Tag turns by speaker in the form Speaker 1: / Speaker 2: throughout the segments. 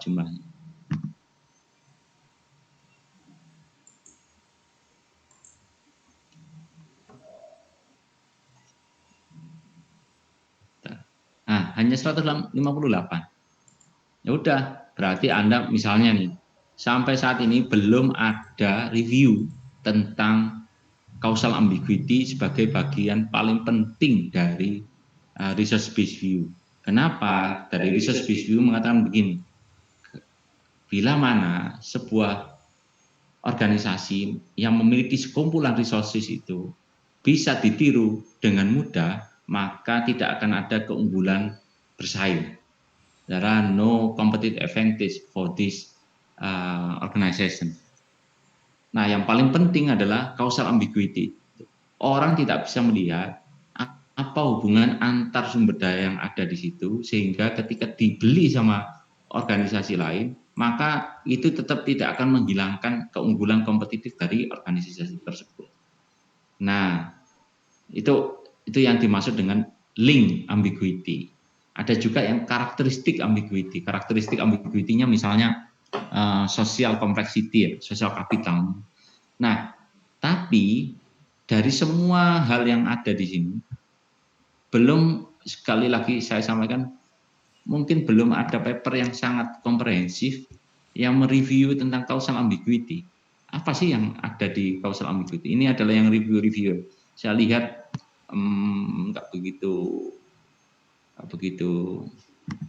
Speaker 1: jumlahnya. Nah, hanya 158. Ya udah, berarti Anda misalnya nih, sampai saat ini belum ada review tentang causal ambiguity sebagai bagian paling penting dari research based view. Kenapa? Dari research based view mengatakan begini, bila mana sebuah organisasi yang memiliki sekumpulan resources itu bisa ditiru dengan mudah, maka tidak akan ada keunggulan bersaing. There are no competitive advantage for this organization. Nah, yang paling penting adalah causal ambiguity. Orang tidak bisa melihat apa hubungan antar sumber daya yang ada di situ, sehingga ketika dibeli sama organisasi lain, maka itu tetap tidak akan menghilangkan keunggulan kompetitif dari organisasi tersebut. Nah, itu yang dimaksud dengan link ambiguity. Ada juga yang karakteristik ambiguity. Karakteristik ambiguity-nya misalnya social complexity, social capital. Nah, tapi dari semua hal yang ada di sini, belum, sekali lagi saya sampaikan, mungkin belum ada paper yang sangat komprehensif yang mereview tentang causal ambiguity. Apa sih yang ada di causal ambiguity? Ini adalah yang review. Saya lihat nggak begitu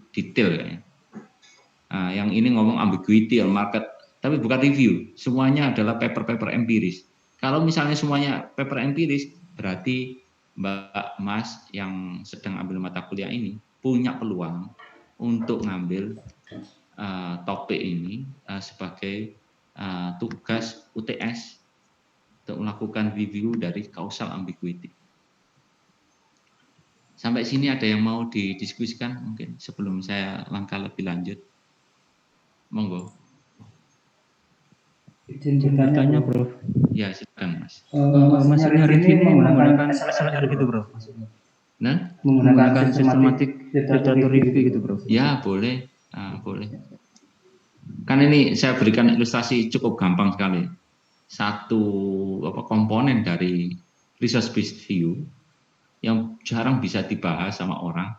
Speaker 1: detail kayaknya. Nah, yang ini ngomong ambiguity on market, tapi bukan review. Semuanya adalah paper-paper empiris. Kalau misalnya semuanya paper empiris, berarti Mbak Mas yang sedang ambil mata kuliah ini punya peluang untuk ngambil topik ini sebagai tugas UTS untuk melakukan review dari causal ambiguity. Sampai sini ada yang mau didiskusikan mungkin sebelum saya langkah lebih lanjut? Monggo.
Speaker 2: Izin bertanya, Bro.
Speaker 1: Ya, silakan, Mas.
Speaker 2: Maksudnya review menggunakan SLR gitu, Bro.
Speaker 1: Nah,
Speaker 2: menggunakan sistematik data review gitu, Bro.
Speaker 1: Ya, boleh. Boleh. Kan ini saya berikan ilustrasi cukup gampang sekali. Satu komponen dari research based view yang jarang bisa dibahas sama orang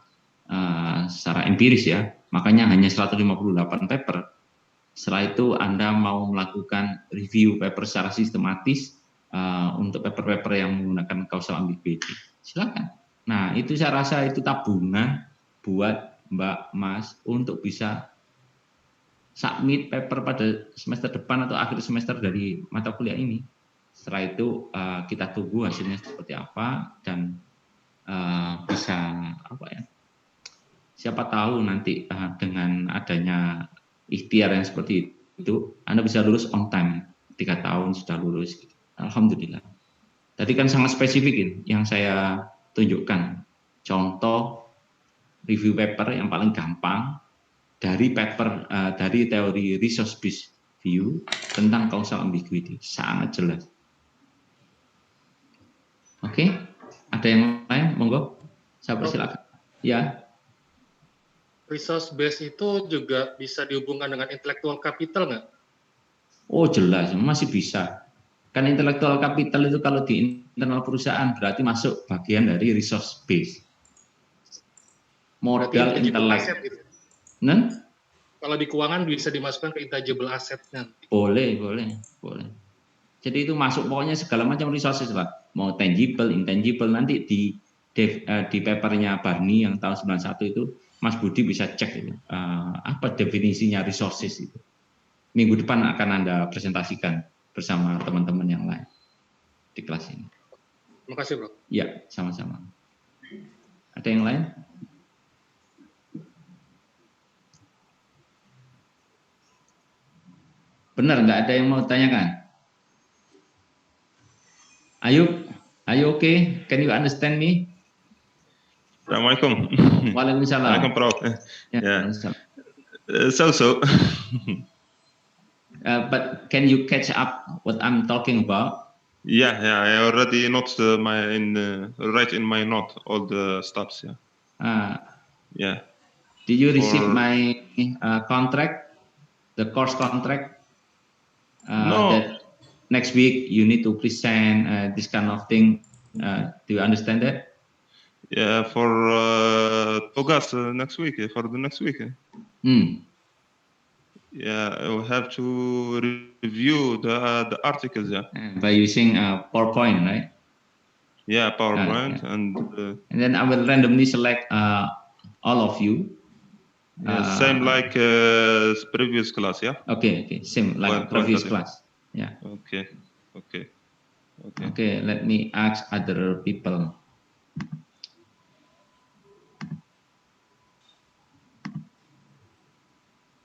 Speaker 1: secara empiris ya. Makanya hanya 158 paper. Setelah itu Anda mau melakukan review paper secara sistematis untuk paper-paper yang menggunakan causal ambiguity. Silakan. Nah, itu saya rasa itu tabungan buat Mbak Mas untuk bisa submit paper pada semester depan atau akhir semester dari mata kuliah ini. Setelah itu kita tunggu hasilnya seperti apa dan bisa siapa tahu nanti dengan adanya ikhtiar yang seperti itu Anda bisa lulus on time, 3 tahun sudah lulus gitu. Alhamdulillah. Tadi kan sangat spesifik yang saya tunjukkan contoh review paper yang paling gampang dari paper dari teori resource based view tentang causal ambiguity, sangat jelas. Oke, ada yang lain? Monggo, saya persilakan. Ya.
Speaker 3: Resource base itu juga bisa dihubungkan dengan intellectual capital nggak?
Speaker 1: Oh jelas, masih bisa. Kan intellectual capital itu kalau di internal perusahaan berarti masuk bagian dari resource base. Modal intelek.
Speaker 3: Gitu.
Speaker 1: Nah?
Speaker 3: Kalau di keuangan bisa dimasukkan ke intangible asset nanti.
Speaker 1: Boleh. Jadi itu masuk pokoknya segala macam resources lah. Mau tangible, intangible, nanti di papernya Barney yang tahun 91 itu Mas Budi bisa cek itu, apa definisinya resources itu. Minggu depan akan Anda presentasikan bersama teman-teman yang lain di kelas ini.
Speaker 3: Terima kasih, Bro.
Speaker 1: Ya, sama-sama. Ada yang lain? Benar, nggak ada yang mau tanyakan? Ayub, are you okay? Can you understand me?
Speaker 4: Assalamualaikum.
Speaker 1: Waalaikumsalam.
Speaker 4: Waalaikumsalam, Prof.
Speaker 1: Yeah.
Speaker 4: So.
Speaker 1: But can you catch up what I'm talking about?
Speaker 4: Yeah. I already noted right in my note all the steps. Yeah.
Speaker 1: Yeah. Did you receive my contract? the course contract
Speaker 4: No.
Speaker 1: that next week you need to present this kind of thing. Do you understand that?
Speaker 4: Yeah, for TOGAS next week, for the next week. Yeah, I will have to review the articles. Yeah.
Speaker 1: By using PowerPoint, right?
Speaker 4: Yeah, PowerPoint
Speaker 1: Yeah.
Speaker 4: and
Speaker 1: then I will randomly select all of you.
Speaker 4: yeah, same like previous class. Yeah.
Speaker 1: Okay, same like previous class. Yeah.
Speaker 4: Okay.
Speaker 1: Okay, let me ask other people.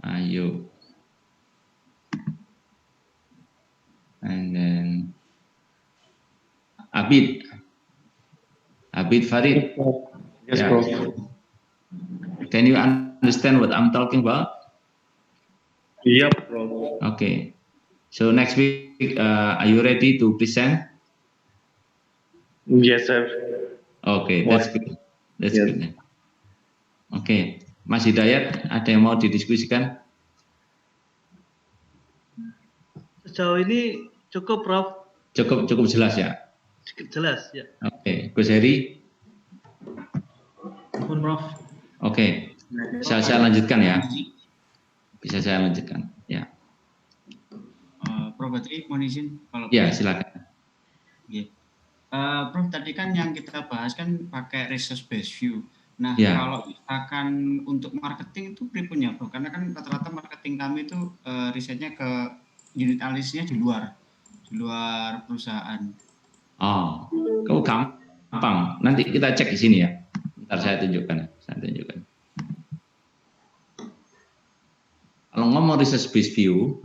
Speaker 1: Ayo. And then Abid Farid.
Speaker 3: Yes,
Speaker 1: Yeah.
Speaker 3: bro.
Speaker 1: Can you understand what I'm talking about?
Speaker 3: Yep, bro.
Speaker 1: Okay. So next week, are you ready to present?
Speaker 3: Yes, sir.
Speaker 1: Okay, that's good. That's good. Oke, Mas Hidayat, ada yang mau didiskusikan?
Speaker 5: Sejauh ini cukup, Prof.
Speaker 1: Cukup jelas ya?
Speaker 5: Cukup jelas, ya.
Speaker 1: Oke, Gus Heri?
Speaker 2: Pun, Prof.
Speaker 1: Oke, bisa saya lanjutkan ya? Bisa saya lanjutkan, ya.
Speaker 6: Prof Badri, mohon izin kalau
Speaker 1: ya, silakan.
Speaker 6: Prof, tadi kan yang kita bahas kan pakai resource based view. Nah,
Speaker 1: ya.
Speaker 6: kalau misalkan untuk marketing itu punya, Prof, karena kan rata-rata marketing kami itu risetnya ke unit analisisnya di luar perusahaan.
Speaker 1: Oh, kamu gampang. Nanti kita cek di sini ya. Ntar saya tunjukkan. Kalau ngomong resource based view,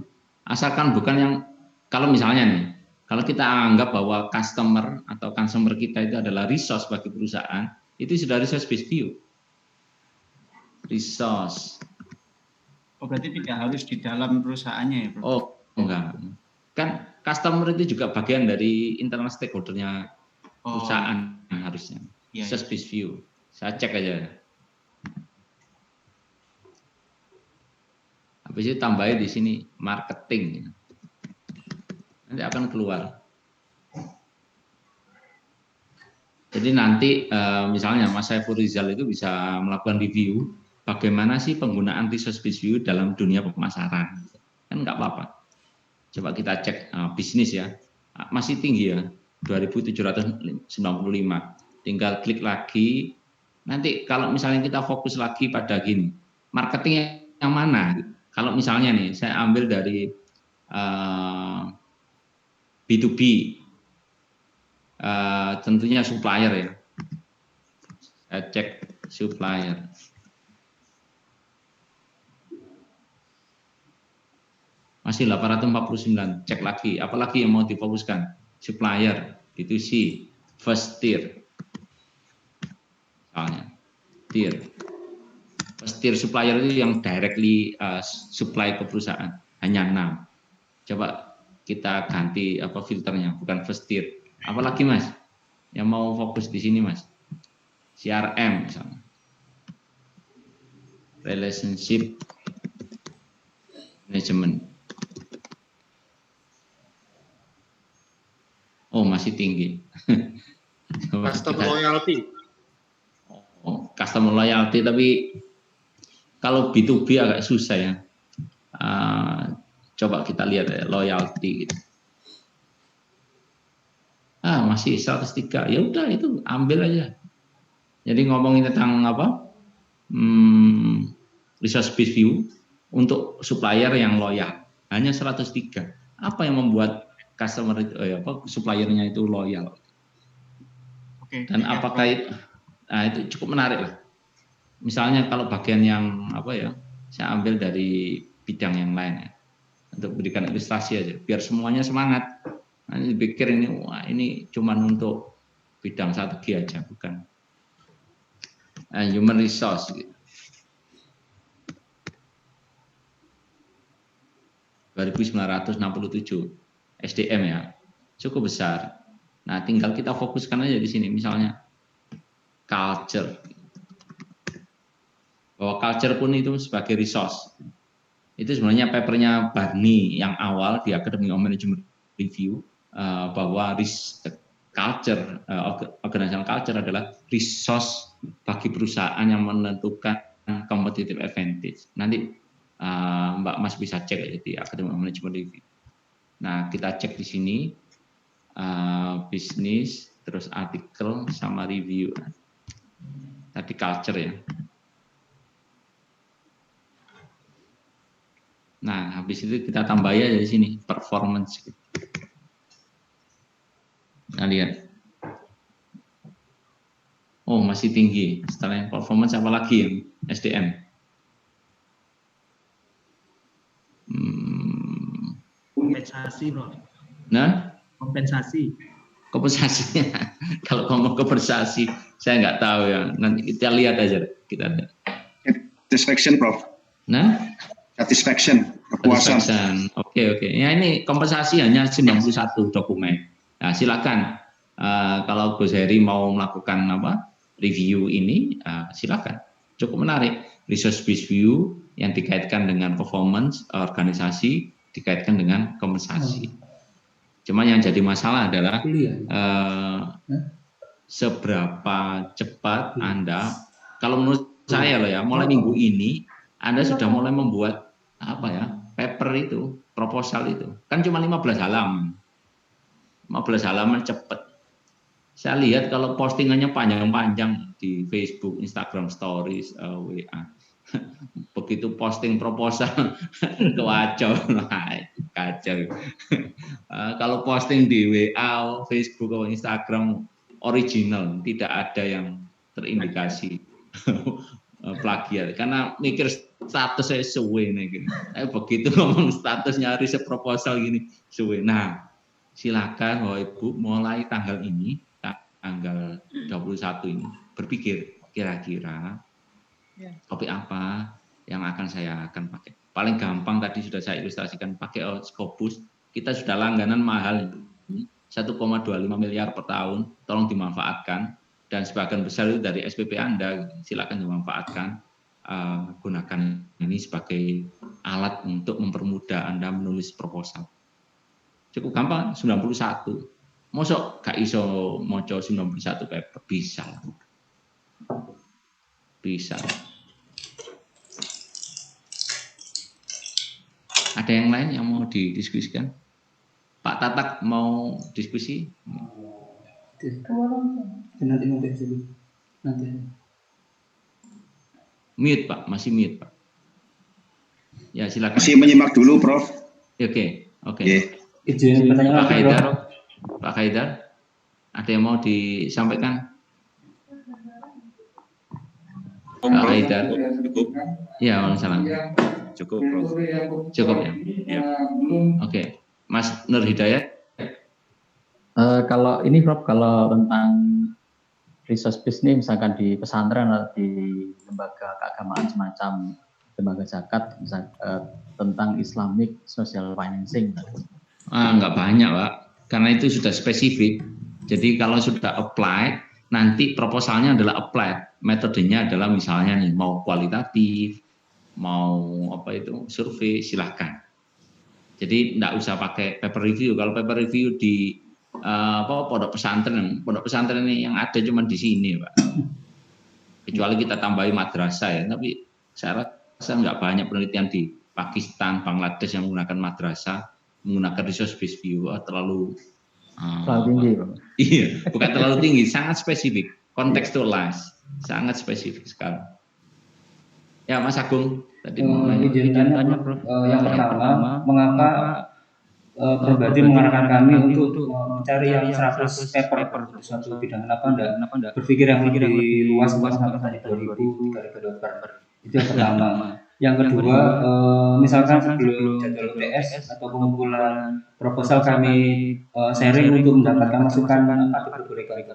Speaker 1: asalkan bukan yang, kalau misalnya nih, kalau kita anggap bahwa customer kita itu adalah resource bagi perusahaan, itu sudah resource based view. Resource.
Speaker 6: Oh, berarti tidak harus di dalam perusahaannya ya, Prof?
Speaker 1: Oh, enggak. Kan customer itu juga bagian dari internal stakeholder-nya perusahaan harusnya. Resource based view. Saya cek aja. Habis itu tambahin di sini marketing. Nanti akan keluar. Jadi nanti misalnya Mas Saiful Rizal itu bisa melakukan review bagaimana sih penggunaan resource based view dalam dunia pemasaran. Kan nggak apa-apa. Coba kita cek bisnis ya. Masih tinggi ya, 2.795. Tinggal klik lagi. Nanti kalau misalnya kita fokus lagi pada gini, marketing yang mana? Kalau misalnya nih, saya ambil dari B2B, tentunya supplier ya. Saya cek supplier. Masih 849, cek lagi. Apalagi yang mau difokuskan? Supplier, B2C, first tier. Misalnya, tier. First tier supplier itu yang directly supply ke perusahaan, hanya 6. Coba kita ganti filternya, bukan first tier. Apalagi Mas, yang mau fokus di sini Mas? CRM misalnya. Relationship Management. Oh, masih tinggi.
Speaker 3: Customer loyalty.
Speaker 1: Oh, customer loyalty, tapi kalau B2B agak susah ya. Coba kita lihat ya, loyalty gitu. Masih 103. Ya udah, itu ambil aja. Jadi ngomongin tentang apa? Resource based view untuk supplier yang loyal. Hanya 103. Apa yang membuat customer itu suppliernya itu loyal?
Speaker 6: Oke.
Speaker 1: Dan apakah itu cukup menarik lah. Misalnya kalau bagian yang saya ambil dari bidang yang lain ya, untuk berikan ilustrasi aja, biar semuanya semangat. Nanti dipikir ini cuma untuk bidang strategi aja, bukan. Human resource. Gitu. 2.967 SDM ya, cukup besar. Nah, tinggal kita fokuskan aja di sini, misalnya culture. Bahwa culture pun itu sebagai resource. Itu sebenarnya papernya Barney yang awal di Academy of Management Review, bahwa organizational culture adalah resource bagi perusahaan yang menentukan competitive advantage. Nanti Mbak Mas bisa cek ya di Academy of Management Review. Nah, kita cek di sini bisnis, terus artikel sama review. Tadi culture ya. Nah, habis itu kita tambah ya dari sini performance. Nah, lihat. Oh, masih tinggi. Setelah yang performance apa lagi yang SDM?
Speaker 5: Kompensasi, Bro.
Speaker 1: Nah,
Speaker 5: Kompensasi.
Speaker 1: kompensasinya. Kalau ngomong kompensasi, saya nggak tahu ya. Nanti kita lihat aja. Kita lihat.
Speaker 7: Satisfaction, Prof.
Speaker 1: Nah,
Speaker 7: Satisfaction, kepuasan.
Speaker 1: Oke. Ya, ini kompensasi hanya 91 dokumen. Nah, silakan. Kalau Gus Heri mau melakukan review ini, silakan. Cukup menarik. Resource based view yang dikaitkan dengan performance organisasi, dikaitkan dengan kompensasi. Cuma yang jadi masalah adalah seberapa cepat Anda, kalau menurut saya loh ya, mulai minggu ini Anda sudah mulai membuat paper itu, proposal itu. Kan cuma 15 halaman. 15 halaman cepat. Saya lihat kalau postingannya panjang-panjang di Facebook, Instagram Stories, WA. Begitu posting proposal kacau. Kalau posting di WA, Facebook, atau Instagram original, tidak ada yang terindikasi plagiat. Karena mikir status saya suwe nih. Begitu ngomong statusnya riset proposal gini suwe. Nah, silakan Bapak Ibu mulai tanggal ini, tanggal 21 ini berpikir kira-kira topik apa yang saya akan pakai. Paling gampang tadi sudah saya ilustrasikan pakai Scopus. Kita sudah langganan mahal ini 1,25 miliar per tahun, tolong dimanfaatkan, dan sebagian besar itu dari SPP Anda, silakan dimanfaatkan, gunakan ini sebagai alat untuk mempermudah Anda menulis proposal. Cukup gampang, 91. Mosok gak iso moco 91 paper, bisa. Bisa. Ada yang lain yang mau didiskusikan? Pak Tatak mau diskusi?
Speaker 2: Nanti mau dulu. Nanti.
Speaker 1: Mute Pak, masih mute Pak. Ya silakan.
Speaker 7: Masih menyimak dulu, Prof.
Speaker 1: Oke.
Speaker 7: Yeah.
Speaker 2: Izin pertanyaan
Speaker 1: Pak Haidar, Pak Haidar, ada yang mau disampaikan? Pak Haidar. Ya, waalaikumsalam.
Speaker 4: Cukup, Prof.
Speaker 1: Cukup ya.
Speaker 4: Ya.
Speaker 1: Oke. Mas Nur Hidayat.
Speaker 8: Kalau ini Prof, kalau tentang resource based ini misalkan di pesantren atau di lembaga keagamaan semacam lembaga zakat, tentang Islamic social financing.
Speaker 1: Enggak banyak Pak, karena itu sudah spesifik. Jadi kalau sudah applied, nanti proposalnya adalah applied. Metodenya adalah misalnya nih, mau kualitatif, mau survei, silahkan. Jadi enggak usah pakai paper review. Kalau paper review di pondok pesantren ini yang ada cuma di sini Pak. Kecuali kita tambahi madrasah ya, tapi saya rasa enggak banyak penelitian di Pakistan, Bangladesh yang menggunakan madrasah, menggunakan resource based view. Terlalu
Speaker 8: tinggi Pak.
Speaker 1: Iya, bukan terlalu tinggi, sangat spesifik, kontekstualis, sangat spesifik sekali. Ya Mas Agung tadi
Speaker 2: izin tanya Prof. Yang pertama, mengapa pribadi mengarahkan kami untuk mencari yang 100 paper di suatu bidang? Kenapa enggak berpikir yang lebih luas, tadi 2000, 3000 paper? Itu yang pertama. Yang kedua, misalkan sebelum jadwal UTS atau pengumpulan proposal kami sharing untuk mendapatkan masukan, apa boleh kali?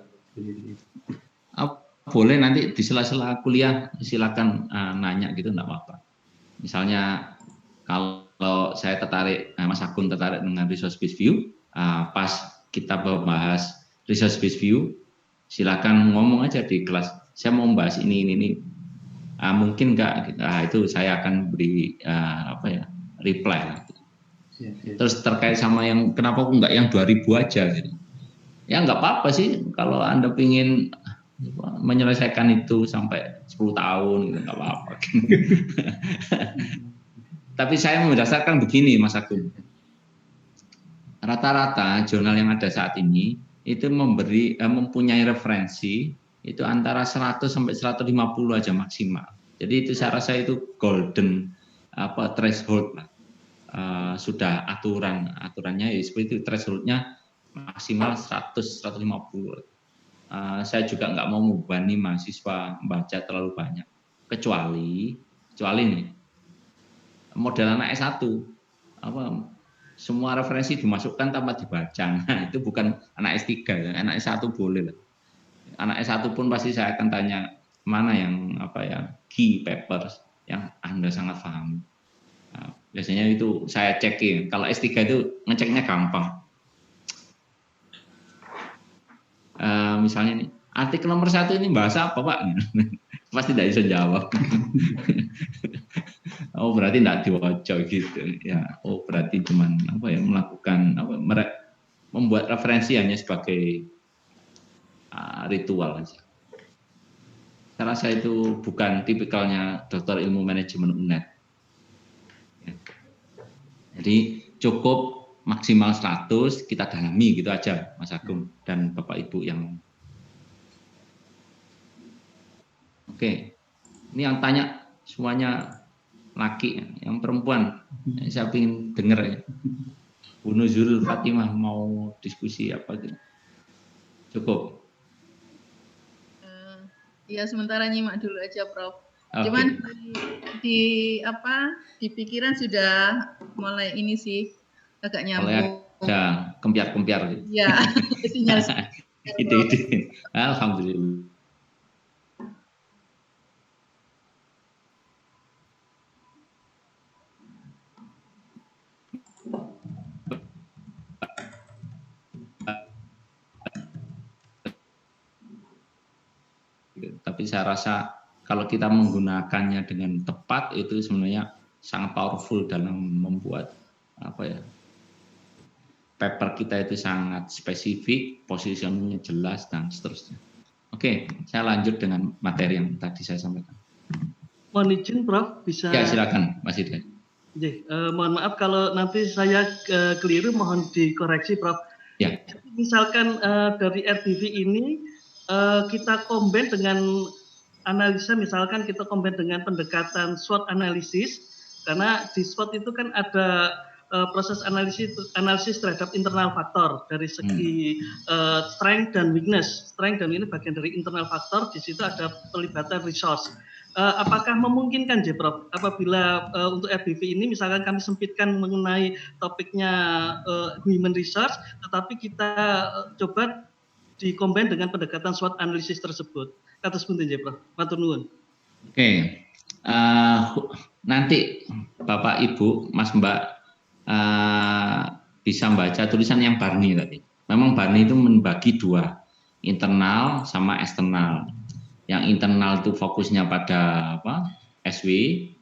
Speaker 1: Boleh nanti di sela-sela kuliah silakan nanya gitu, enggak apa-apa. Misalnya kalau saya tertarik, Mas Agung tertarik dengan resource based view, pas kita bahas resource based view, silakan ngomong aja di kelas. Saya mau membahas ini. Mungkin enggak? Itu saya akan beri reply lah. Terus terkait sama yang kenapa aku nggak yang 2000 aja gitu. Ya nggak apa-apa sih kalau Anda pingin menyelesaikan itu sampai 10 tahun gitu, nggak apa-apa. Tapi saya mendasarkan begini Mas Agung. Rata-rata jurnal yang ada saat ini itu mempunyai referensi itu antara 100 sampai 150 aja maksimal. Jadi itu saya rasa itu golden threshold lah. Sudah aturannya ya seperti itu, thresholdnya maksimal 100-150. Saya juga nggak mau membebani mahasiswa membaca terlalu banyak, kecuali nih model anak S1 semua referensi dimasukkan tanpa dibaca. Nah, itu bukan anak S3 ya. Anak S1 boleh lah. Anak S1 pun pasti saya akan tanya mana yang key papers yang Anda sangat paham. Nah, biasanya itu saya cekin. Kalau S3 itu ngeceknya gampang. Misalnya nih, artikel nomor 1 ini bahasa apa Pak? Pasti tidak bisa jawab. Oh berarti tidak diwaca gitu ya. Oh berarti cuman melakukan membuat referensi hanya sebagai ritual aja. Saya rasa itu bukan tipikalnya Doktor Ilmu Manajemen UNED. Ya. Jadi cukup maksimal 100 kita dalami gitu aja Mas Agung dan Bapak Ibu yang oke. Ini yang tanya semuanya laki, yang perempuan. Saya ingin dengar ya. Bu Nuzul Fatimah mau diskusi apa gitu. Cukup.
Speaker 9: Ya sementara nyimak dulu aja Prof.
Speaker 1: Okay.
Speaker 9: Cuman di pikiran sudah mulai ini sih agak nyambung.
Speaker 1: Ada kempiar-kempiar gitu.
Speaker 9: Iya, sinyal.
Speaker 1: Ide-ide. Alhamdulillah. Tapi saya rasa kalau kita menggunakannya dengan tepat itu sebenarnya sangat powerful dalam membuat paper kita itu sangat spesifik, positioningnya jelas dan seterusnya. Oke, saya lanjut dengan materi yang tadi saya sampaikan.
Speaker 5: Mohon izin Prof, bisa?
Speaker 1: Ya silakan Mas Hidayat.
Speaker 5: Mohon maaf kalau nanti saya keliru, mohon dikoreksi Prof.
Speaker 1: Ya.
Speaker 5: Misalkan dari RDV ini kita combine dengan analisa, misalkan kita combine dengan pendekatan SWOT analisis, karena di SWOT itu kan ada proses analisis terhadap internal faktor dari segi strength dan weakness. Strength dan ini bagian dari internal faktor, di situ ada pelibatan resource. Apakah memungkinkan Prof apabila untuk RDV ini misalkan kami sempitkan mengenai topiknya human resource, tetapi kita coba dikombin dengan pendekatan SWOT analisis tersebut. Atas punten Prof. Matur nuwun.
Speaker 1: Oke. Nanti Bapak Ibu, Mas Mbak bisa membaca tulisan yang Barni tadi. Memang Barni itu membagi dua, internal sama eksternal. Yang internal itu fokusnya pada SW,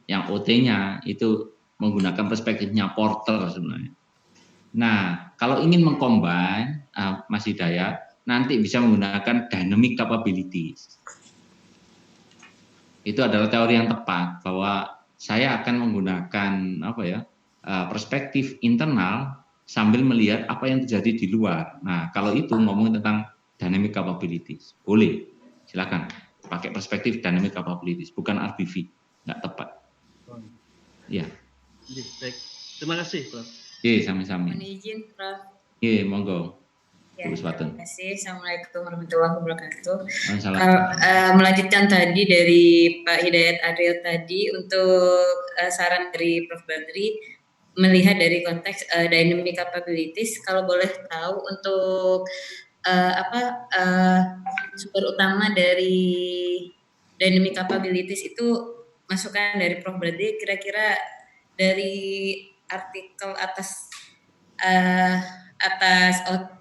Speaker 1: yang OT-nya itu menggunakan perspektifnya Porter sebenarnya. Nah, kalau ingin mengcombine Mas Hidayat, nanti bisa menggunakan dynamic capabilities. Itu adalah teori yang tepat bahwa saya akan menggunakan perspektif internal sambil melihat apa yang terjadi di luar. Nah, kalau itu ngomong tentang dynamic capabilities, boleh, silakan pakai perspektif dynamic capabilities, bukan RBV, nggak tepat. Ya.
Speaker 5: Baik, terima kasih, Prof.
Speaker 1: Iya, sami-sami.
Speaker 10: Mohon izin, Prof.
Speaker 1: Iya, monggo.
Speaker 10: Ya, terima kasih. Assalamualaikum warahmatullahi wabarakatuh. Melanjutkan tadi dari Pak Hidayat Adil tadi untuk saran dari Prof. Badri melihat dari konteks dynamic capabilities, kalau boleh tahu untuk sumber utama dari dynamic capabilities itu masukan dari Prof. Badri kira-kira dari artikel atas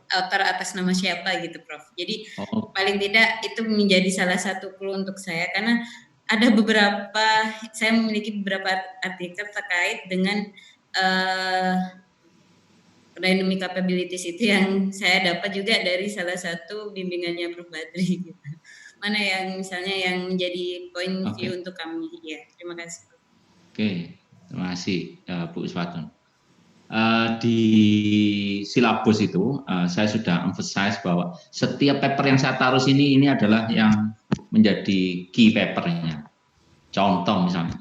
Speaker 10: author atas nama siapa gitu Prof. Jadi paling tidak itu menjadi salah satu clue untuk saya karena ada saya memiliki beberapa artikel terkait dengan dynamic capabilities itu yang saya dapat juga dari salah satu bimbingannya Prof. Badri gitu. Mana yang misalnya yang menjadi point view untuk kami ya. Terima kasih.
Speaker 1: Oke, terima kasih Bu Iswatun. Di silabus itu saya sudah emphasize bahwa setiap paper yang saya taruh sini ini adalah yang menjadi key papernya. Contoh misalnya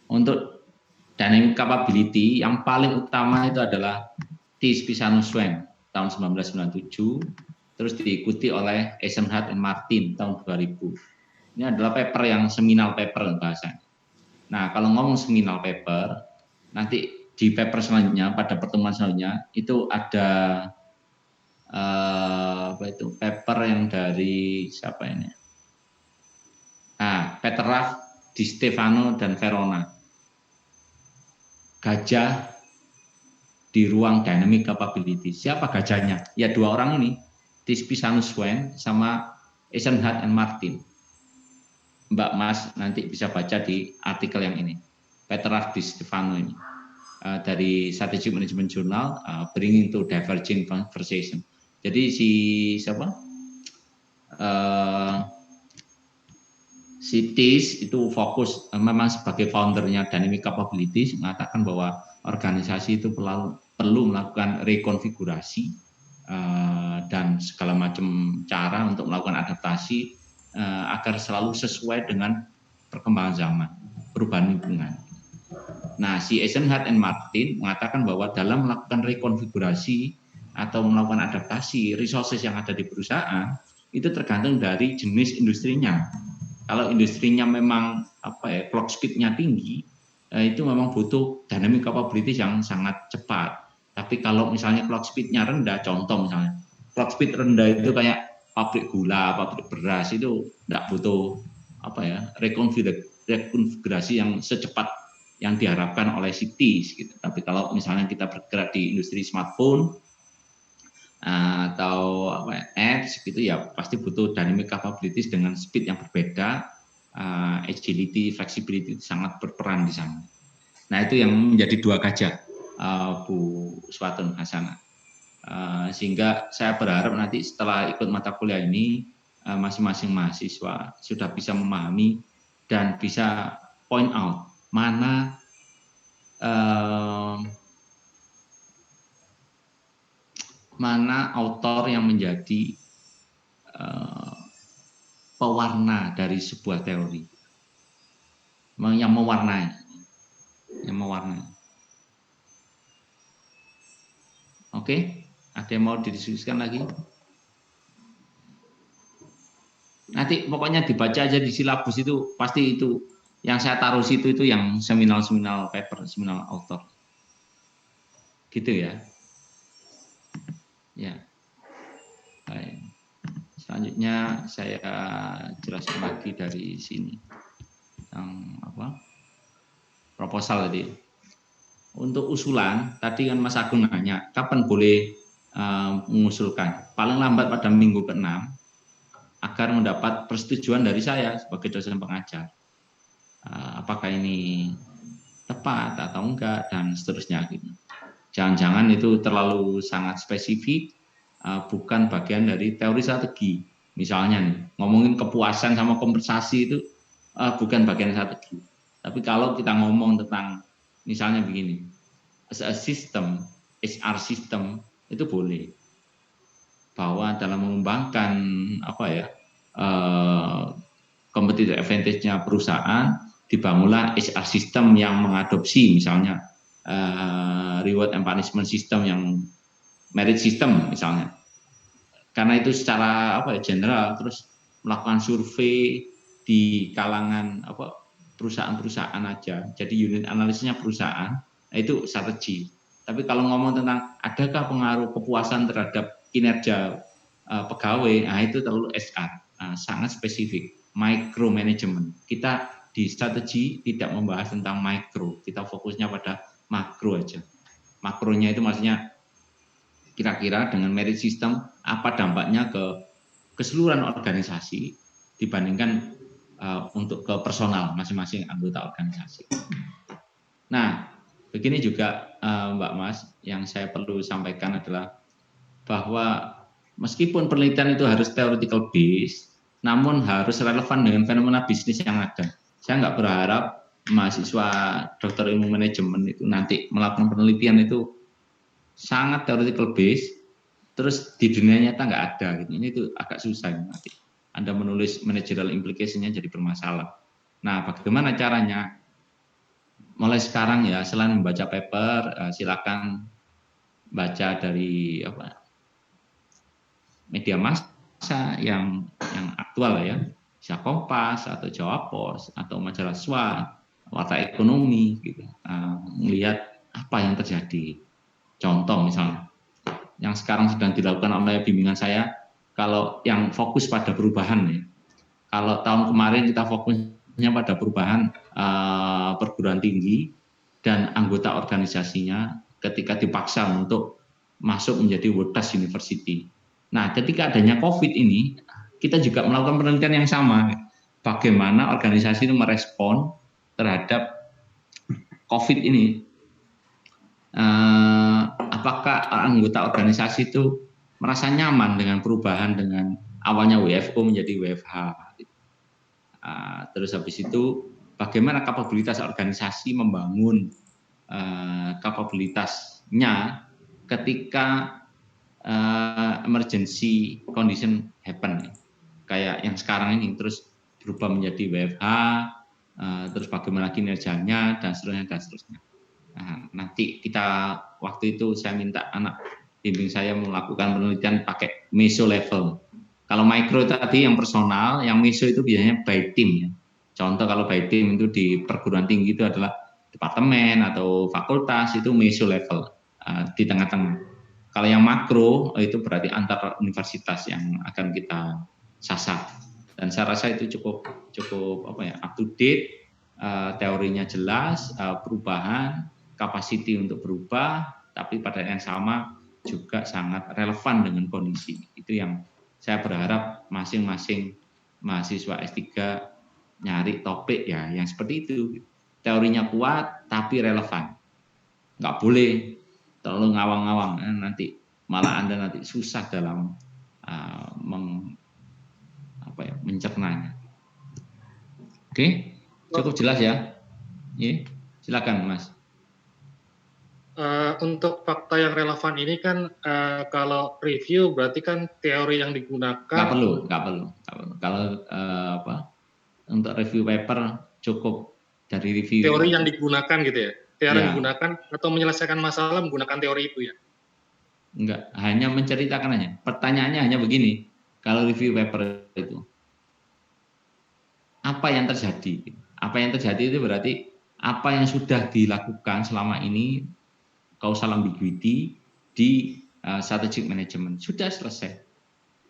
Speaker 1: untuk dynamic capability yang paling utama itu adalah Spisanus-Swain tahun 1997, terus diikuti oleh Eisenhardt and Martin tahun 2000. Ini adalah paper yang seminal paper bahasanya. Nah, kalau ngomong seminal paper, nanti di paper selanjutnya pada pertemuan selanjutnya itu ada paper yang dari siapa ini? Petrarch, Di Stefano dan Verona. Gajah di ruang dynamic capability. Siapa gajahnya? Ya dua orang ini, Spisanus-Swain sama Eisenhardt and Martin. Mbak Mas nanti bisa baca di artikel yang ini. Petrarch, Di Stefano ini dari Strategic Management Journal, Bringing to Diverging Conversation. Jadi si siapa? Si Tis itu fokus memang sebagai foundernya Dynamic Capabilities mengatakan bahwa organisasi itu perlu melakukan rekonfigurasi dan segala macam cara untuk melakukan adaptasi agar selalu sesuai dengan perkembangan zaman, perubahan lingkungan. Nah, si Eisenhardt and Martin mengatakan bahwa dalam melakukan rekonfigurasi atau melakukan adaptasi resources yang ada di perusahaan itu tergantung dari jenis industrinya. Kalau industrinya memang clock speed-nya tinggi, itu memang butuh dynamic capabilities yang sangat cepat. Tapi kalau misalnya clock speed-nya rendah, contoh misalnya clock speed rendah itu kayak pabrik gula, pabrik beras, itu tidak butuh rekonfigurasi yang secepat yang diharapkan oleh cities gitu. Tapi kalau misalnya kita bergerak di industri smartphone atau apps gitu ya pasti butuh dynamic capabilities dengan speed yang berbeda, agility, flexibility sangat berperan di sana. Nah itu yang menjadi dua gajah Bu Iswatun Hasana. Sehingga saya berharap nanti setelah ikut mata kuliah ini masing-masing mahasiswa sudah bisa memahami dan bisa point out mana autor yang menjadi pewarna dari sebuah teori, yang mewarnai. Oke, ada yang mau didiskusikan lagi? Nanti pokoknya dibaca aja di silabus itu pasti itu yang saya taruh situ itu yang seminal paper, seminal author. Gitu ya. Ya. Baik. Selanjutnya saya jelaskan lagi dari sini. Yang proposal tadi. Untuk usulan, tadi kan Mas Agung nanya, kapan boleh mengusulkan? Paling lambat pada minggu ke-6 agar mendapat persetujuan dari saya sebagai dosen pengajar. Apakah ini tepat atau enggak dan seterusnya gitu. Jangan-jangan itu terlalu sangat spesifik, bukan bagian dari teori strategi. Misalnya nih, ngomongin kepuasan sama kompensasi itu bukan bagian strategi. Tapi kalau kita ngomong tentang misalnya begini, as a system, HR system itu boleh. Bahwa dalam mengembangkan competitive advantage-nya perusahaan, dibangunlah HR system yang mengadopsi misalnya reward and punishment system yang merit system misalnya. Karena itu secara general, terus melakukan survei di kalangan perusahaan-perusahaan aja. Jadi unit analisisnya perusahaan, itu strategi. Tapi kalau ngomong tentang adakah pengaruh kepuasan terhadap kinerja pegawai, nah itu terlalu SR, sangat spesifik, micromanagement. Kita di strategi tidak membahas tentang mikro, kita fokusnya pada makro aja. Makronya itu maksudnya kira-kira dengan merit system apa dampaknya ke keseluruhan organisasi dibandingkan untuk ke personal masing-masing anggota organisasi. Nah, Begini juga Mbak Mas, yang saya perlu sampaikan adalah bahwa meskipun penelitian itu harus theoretical based, namun harus relevan dengan fenomena bisnis yang ada. Saya nggak berharap mahasiswa dokter ilmu manajemen itu nanti melakukan penelitian itu sangat theoretical based, terus di dunia nyata nggak ada. Gitu. Ini itu agak susah nanti. Anda menulis managerial implication-nya jadi bermasalah. Nah, bagaimana caranya? Mulai sekarang ya, selain membaca paper, silakan baca dari media massa yang aktual ya, bisa Kompas atau Jawa Pos atau majalah SWA, Warta Ekonomi, gitu. Melihat apa yang terjadi. Contoh misalnya, yang sekarang sedang dilakukan oleh bimbingan saya, kalau yang fokus pada perubahan ya. Kalau tahun kemarin kita fokusnya pada perubahan perguruan tinggi dan anggota organisasinya ketika dipaksa untuk masuk menjadi world class university. Nah, ketika adanya COVID ini, kita juga melakukan penelitian yang sama. Bagaimana organisasi itu merespon terhadap COVID ini. Apakah anggota organisasi itu merasa nyaman dengan perubahan dengan awalnya WFO menjadi WFH. Terus habis itu, bagaimana kapabilitas organisasi membangun kapabilitasnya ketika emergency condition happen, kayak yang sekarang ini, terus berubah menjadi WFH, terus bagaimana kinerjanya dan seterusnya. Nah, nanti kita waktu itu saya minta anak bimbing saya melakukan penelitian pakai meso level. Kalau micro tadi yang personal, yang meso itu biasanya by team ya. Contoh kalau by team itu di perguruan tinggi itu adalah departemen atau fakultas, itu meso level di tengah-tengah. Kalau yang makro itu berarti antar universitas yang akan kita sasar. Dan saya rasa itu cukup up to date, teorinya jelas, perubahan, capacity untuk berubah, tapi pada yang sama juga sangat relevan dengan kondisi. Itu yang saya berharap masing-masing mahasiswa S3 nyari topik ya yang seperti itu. Teorinya kuat tapi relevan. Nggak boleh terlalu ngawang-ngawang, nanti malah Anda nanti susah dalam mencernanya. Oke, cukup jelas ya? Silakan Mas.
Speaker 3: Untuk fakta yang relevan ini kan kalau review berarti kan teori yang digunakan.
Speaker 1: Nggak perlu. Kalau untuk review paper cukup dari review.
Speaker 3: Teori yang digunakan gitu ya? Teori yang digunakan atau menyelesaikan masalah menggunakan teori itu ya?
Speaker 1: Enggak, hanya menceritakan aja. Pertanyaannya hanya begini, kalau review paper itu, apa yang terjadi? Apa yang terjadi itu berarti apa yang sudah dilakukan selama ini, causal ambiguity di strategic management sudah selesai.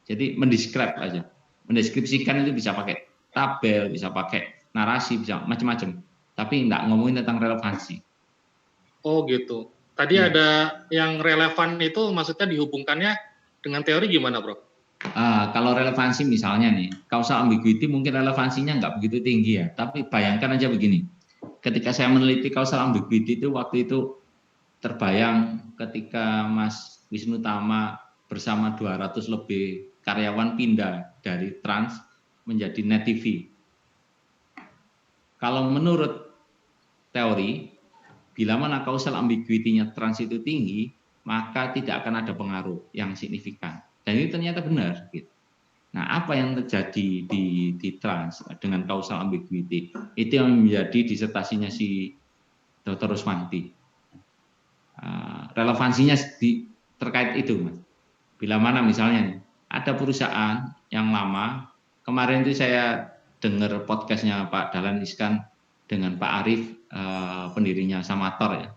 Speaker 1: Jadi mendescribe aja, mendeskripsikan itu bisa pakai tabel, bisa pakai narasi, bisa macam-macam. Tapi enggak ngomongin tentang relevansi.
Speaker 3: Oh gitu. Tadi ada yang relevan itu maksudnya dihubungkannya dengan teori gimana, Bro?
Speaker 1: Kalau relevansi misalnya nih, causal ambiguity mungkin relevansinya nggak begitu tinggi ya. Tapi bayangkan aja begini, ketika saya meneliti causal ambiguity itu waktu itu terbayang ketika Mas Wisnu Tama bersama 200 lebih karyawan pindah dari Trans menjadi Net TV. Kalau menurut teori, bila mana causal ambiguity-nya Trans itu tinggi, maka tidak akan ada pengaruh yang signifikan. Dan ini ternyata benar. Gitu. Nah, apa yang terjadi di Trans dengan causal ambiguity? Itu yang menjadi disertasinya si Dr. Ruswanti. Relevansinya terkait itu, Mas. Bila mana misalnya ada perusahaan yang lama, kemarin itu saya dengar podcastnya Pak Dahlan Iskan dengan Pak Arief, pendirinya Samator ya.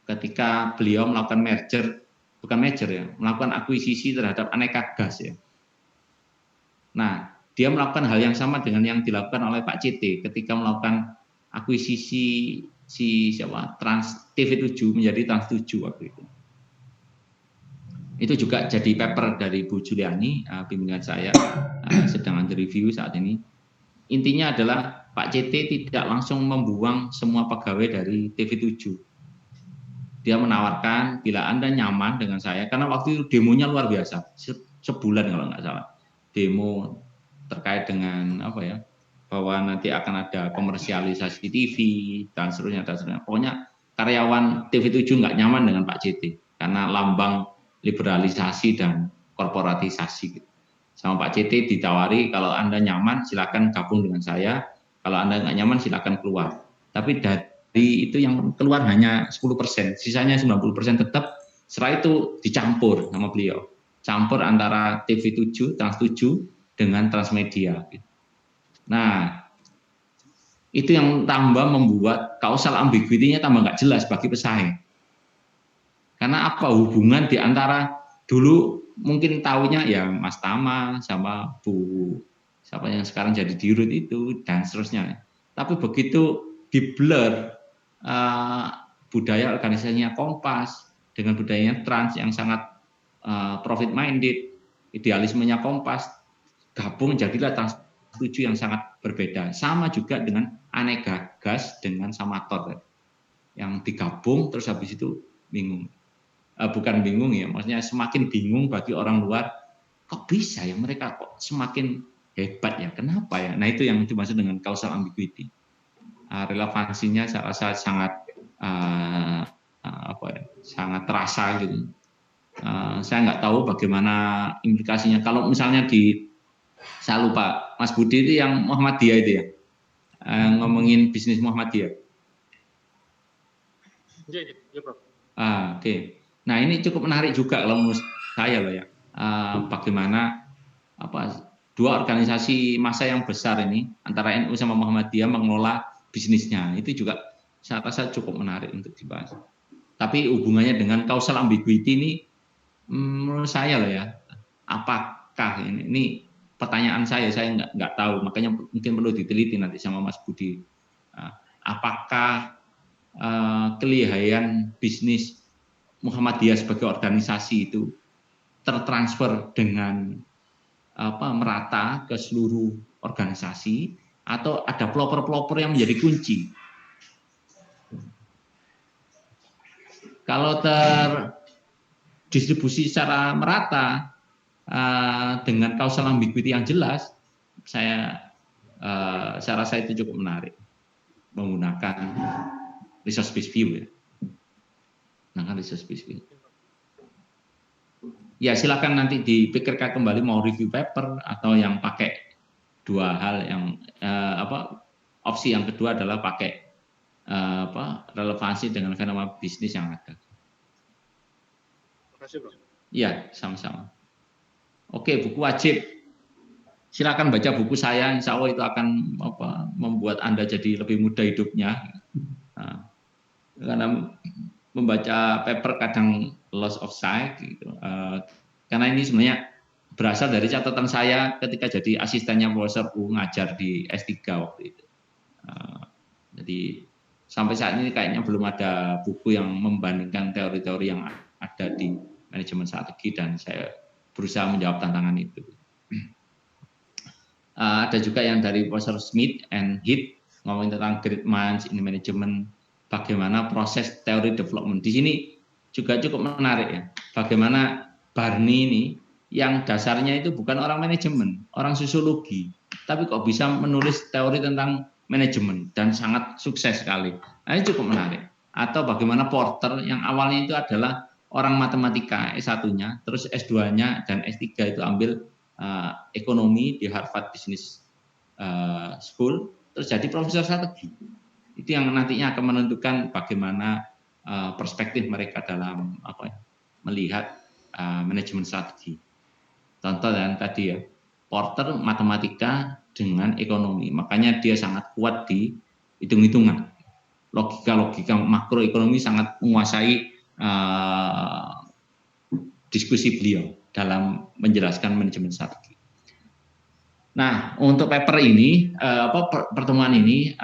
Speaker 1: Ketika beliau melakukan melakukan akuisisi terhadap Aneka Gas ya. Nah, dia melakukan hal yang sama dengan yang dilakukan oleh Pak CT ketika melakukan akuisisi Trans TV7 menjadi Trans 7 waktu itu. Itu juga jadi paper dari Bu Juliani, bimbingan saya, sedang under review saat ini. Intinya adalah Pak CT tidak langsung membuang semua pegawai dari TV7, dia menawarkan bila Anda nyaman dengan saya, karena waktu itu demonya luar biasa, sebulan kalau nggak salah, demo terkait dengan apa ya, bahwa nanti akan ada komersialisasi TV dan seterusnya dan seterusnya. Pokoknya karyawan TV7 nggak nyaman dengan Pak JT karena lambang liberalisasi dan korporatisasi. Sama Pak JT ditawari, kalau Anda nyaman silakan gabung dengan saya, kalau Anda nggak nyaman silakan keluar. Tapi dari itu yang keluar hanya 10%, sisanya 90% tetap. Setelah itu dicampur sama beliau, campur antara TV7, Trans7 dengan Transmedia. Nah, itu yang tambah membuat causal ambiguity-nya tambah nggak jelas bagi pesaing. Karena apa hubungan di antara dulu mungkin tahunya ya Mas Tama sama Bu siapa yang sekarang jadi dirut itu dan seterusnya. Tapi begitu di blur budaya organisasinya Kompas dengan budayanya Trans yang sangat profit minded, idealismenya Kompas, gabung jadilah Trans7 yang sangat berbeda. Sama juga dengan Aneka Gas dengan Samator yang digabung terus habis itu bingung. Bukan bingung ya, maksudnya semakin bingung bagi orang luar, kok bisa ya mereka kok semakin hebat ya, kenapa ya? Nah itu yang dimaksud dengan causal ambiguity. Relevansinya saya rasa sangat sangat terasa gitu. Saya nggak tahu bagaimana implikasinya. Kalau misalnya saya lupa, Mas Budi itu yang Muhammadiyah itu ya, ngomongin bisnis Muhammadiyah.
Speaker 3: Iya, Prof.
Speaker 1: Oke. Nah ini cukup menarik juga kalau menurut saya loh ya, bagaimana dua organisasi massa yang besar ini antara NU sama Muhammadiyah mengelola bisnisnya, itu juga saya rasa cukup menarik untuk dibahas. Tapi hubungannya dengan causal ambiguity ini menurut saya loh ya, apakah ini pertanyaan saya nggak tahu, makanya mungkin perlu diteliti nanti sama Mas Budi. Apakah kelihayan bisnis Muhammadiyah sebagai organisasi itu tertransfer dengan merata ke seluruh organisasi atau ada pelopor-pelopor yang menjadi kunci? Kalau terdistribusi secara merata dengan causal ambiguity yang jelas, saya rasa itu cukup menarik menggunakan resource based view ya. Ya silakan nanti dipikirkan kembali mau review paper atau yang pakai dua hal yang opsi yang kedua adalah pakai relevansi dengan fenomena bisnis yang ada.
Speaker 3: Terima kasih, Bro.
Speaker 1: Ya sama-sama. Oke, buku wajib. Silakan baca buku saya, insya Allah itu akan membuat Anda jadi lebih mudah hidupnya. Karena membaca paper kadang loss of sight gitu. Karena ini sebenarnya berasal dari catatan saya ketika jadi asistennya Profesor U ngajar di S3 waktu itu. Jadi sampai saat ini kayaknya belum ada buku yang membandingkan teori-teori yang ada di manajemen strategi dan saya berusaha menjawab tantangan itu. Ada juga yang dari Profesor Smith and Heath ngomongin tentang great minds in management, bagaimana proses teori development. Di sini juga cukup menarik ya. Bagaimana Barney ini yang dasarnya itu bukan orang manajemen, orang sosiologi, tapi kok bisa menulis teori tentang manajemen dan sangat sukses sekali. Nah, ini cukup menarik. Atau bagaimana Porter yang awalnya itu adalah orang matematika S1-nya, terus S2-nya dan S3 itu ambil ekonomi di Harvard Business School, terus jadi profesor strategi. Itu yang nantinya akan menentukan bagaimana perspektif mereka dalam melihat manajemen strategi. Contoh yang tadi ya, Porter matematika dengan ekonomi, makanya dia sangat kuat di hitung-hitungan. Logika makroekonomi sangat menguasai diskusi beliau dalam menjelaskan manajemen strategi. Nah, untuk paper ini, pertemuan ini,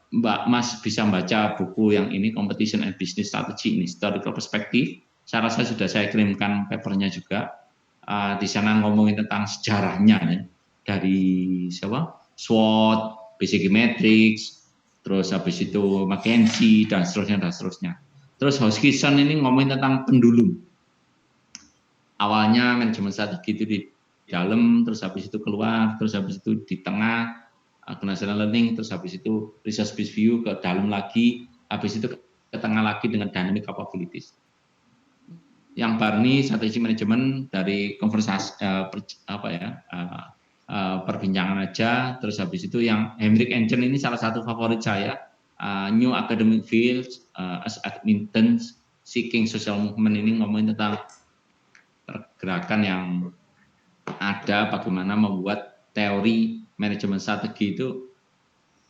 Speaker 1: Mbak Mas bisa membaca buku yang ini, Competition and Business Strategy in Historical Perspective. Saya rasa sudah saya kirimkan papernya juga. Di sana ngomongin tentang sejarahnya ya. Dari SWOT, BCG Matrix, terus habis itu McKinsey dan seterusnya. Terus Hoskinson ini ngomongin tentang pendulum. Awalnya manajemen strategi itu di dalam, terus habis itu keluar, terus habis itu di tengah, organizational learning, terus habis itu research based view ke dalam lagi, habis itu ke tengah lagi dengan dynamic capabilities. Yang Barney strategi manajemen dari konversasi perbincangan aja, terus habis itu yang Hendrik Enchen ini salah satu favorit saya, New Academic Fields as Admittance Seeking Social Movement, ini ngomongin tentang pergerakan yang ada, bagaimana membuat teori manajemen strategi itu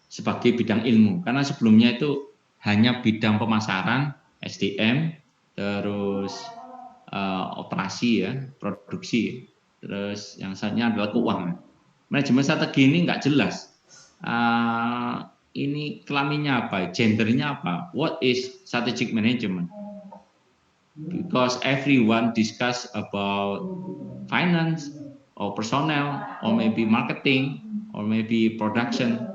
Speaker 1: sebagai bidang ilmu, karena sebelumnya itu hanya bidang pemasaran, SDM, terus operasi ya, produksi, terus yang selanjutnya adalah keuangan. Manajemen strategi ini nggak jelas. Ini kelaminnya apa, gendernya apa, what is strategic management? Because everyone discuss about finance or personnel or maybe marketing or maybe production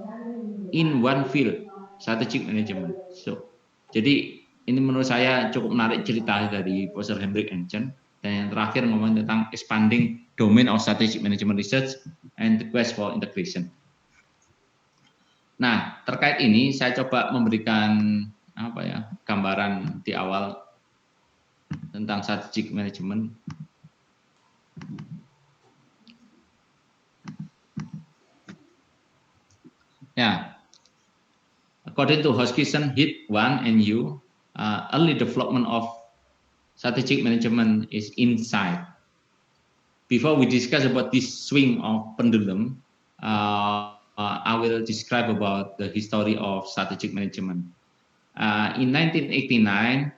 Speaker 1: in one field, strategic management. So, jadi ini menurut saya cukup menarik cerita dari Profesor Hendrik Enchen. Dan yang terakhir ngomong tentang expanding domain of strategic management research and the quest for integration. Nah, terkait ini saya coba memberikan gambaran di awal tentang strategic management. Ya, according to Hoskinson, HIT 1 and U, early development of strategic management is inside. Before we discuss about this swing of pendulum, I will describe about the history of strategic management. In 1889,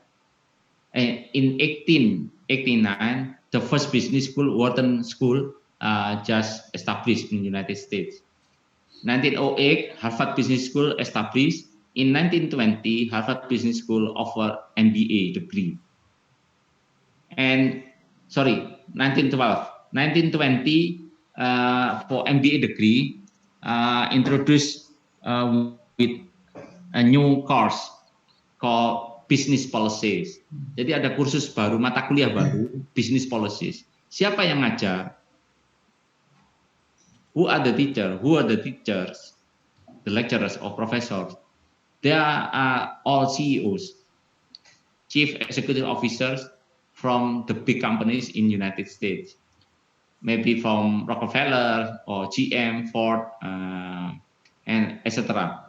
Speaker 1: the first business school, Wharton School, just established in the United States. 1908, Harvard Business School established. In 1920, Harvard Business School offered MBA degree. And 1912, 1920 for MBA degree introduced with a new course called Business Policies. Jadi ada kursus baru, mata kuliah baru, Business Policies. Siapa yang ngajar? Who are the teacher? Who are the teachers? The lecturers or professors? They are all CEOs, Chief Executive Officers from the big companies in United States. Maybe from Rockefeller or GM, Ford, and etc.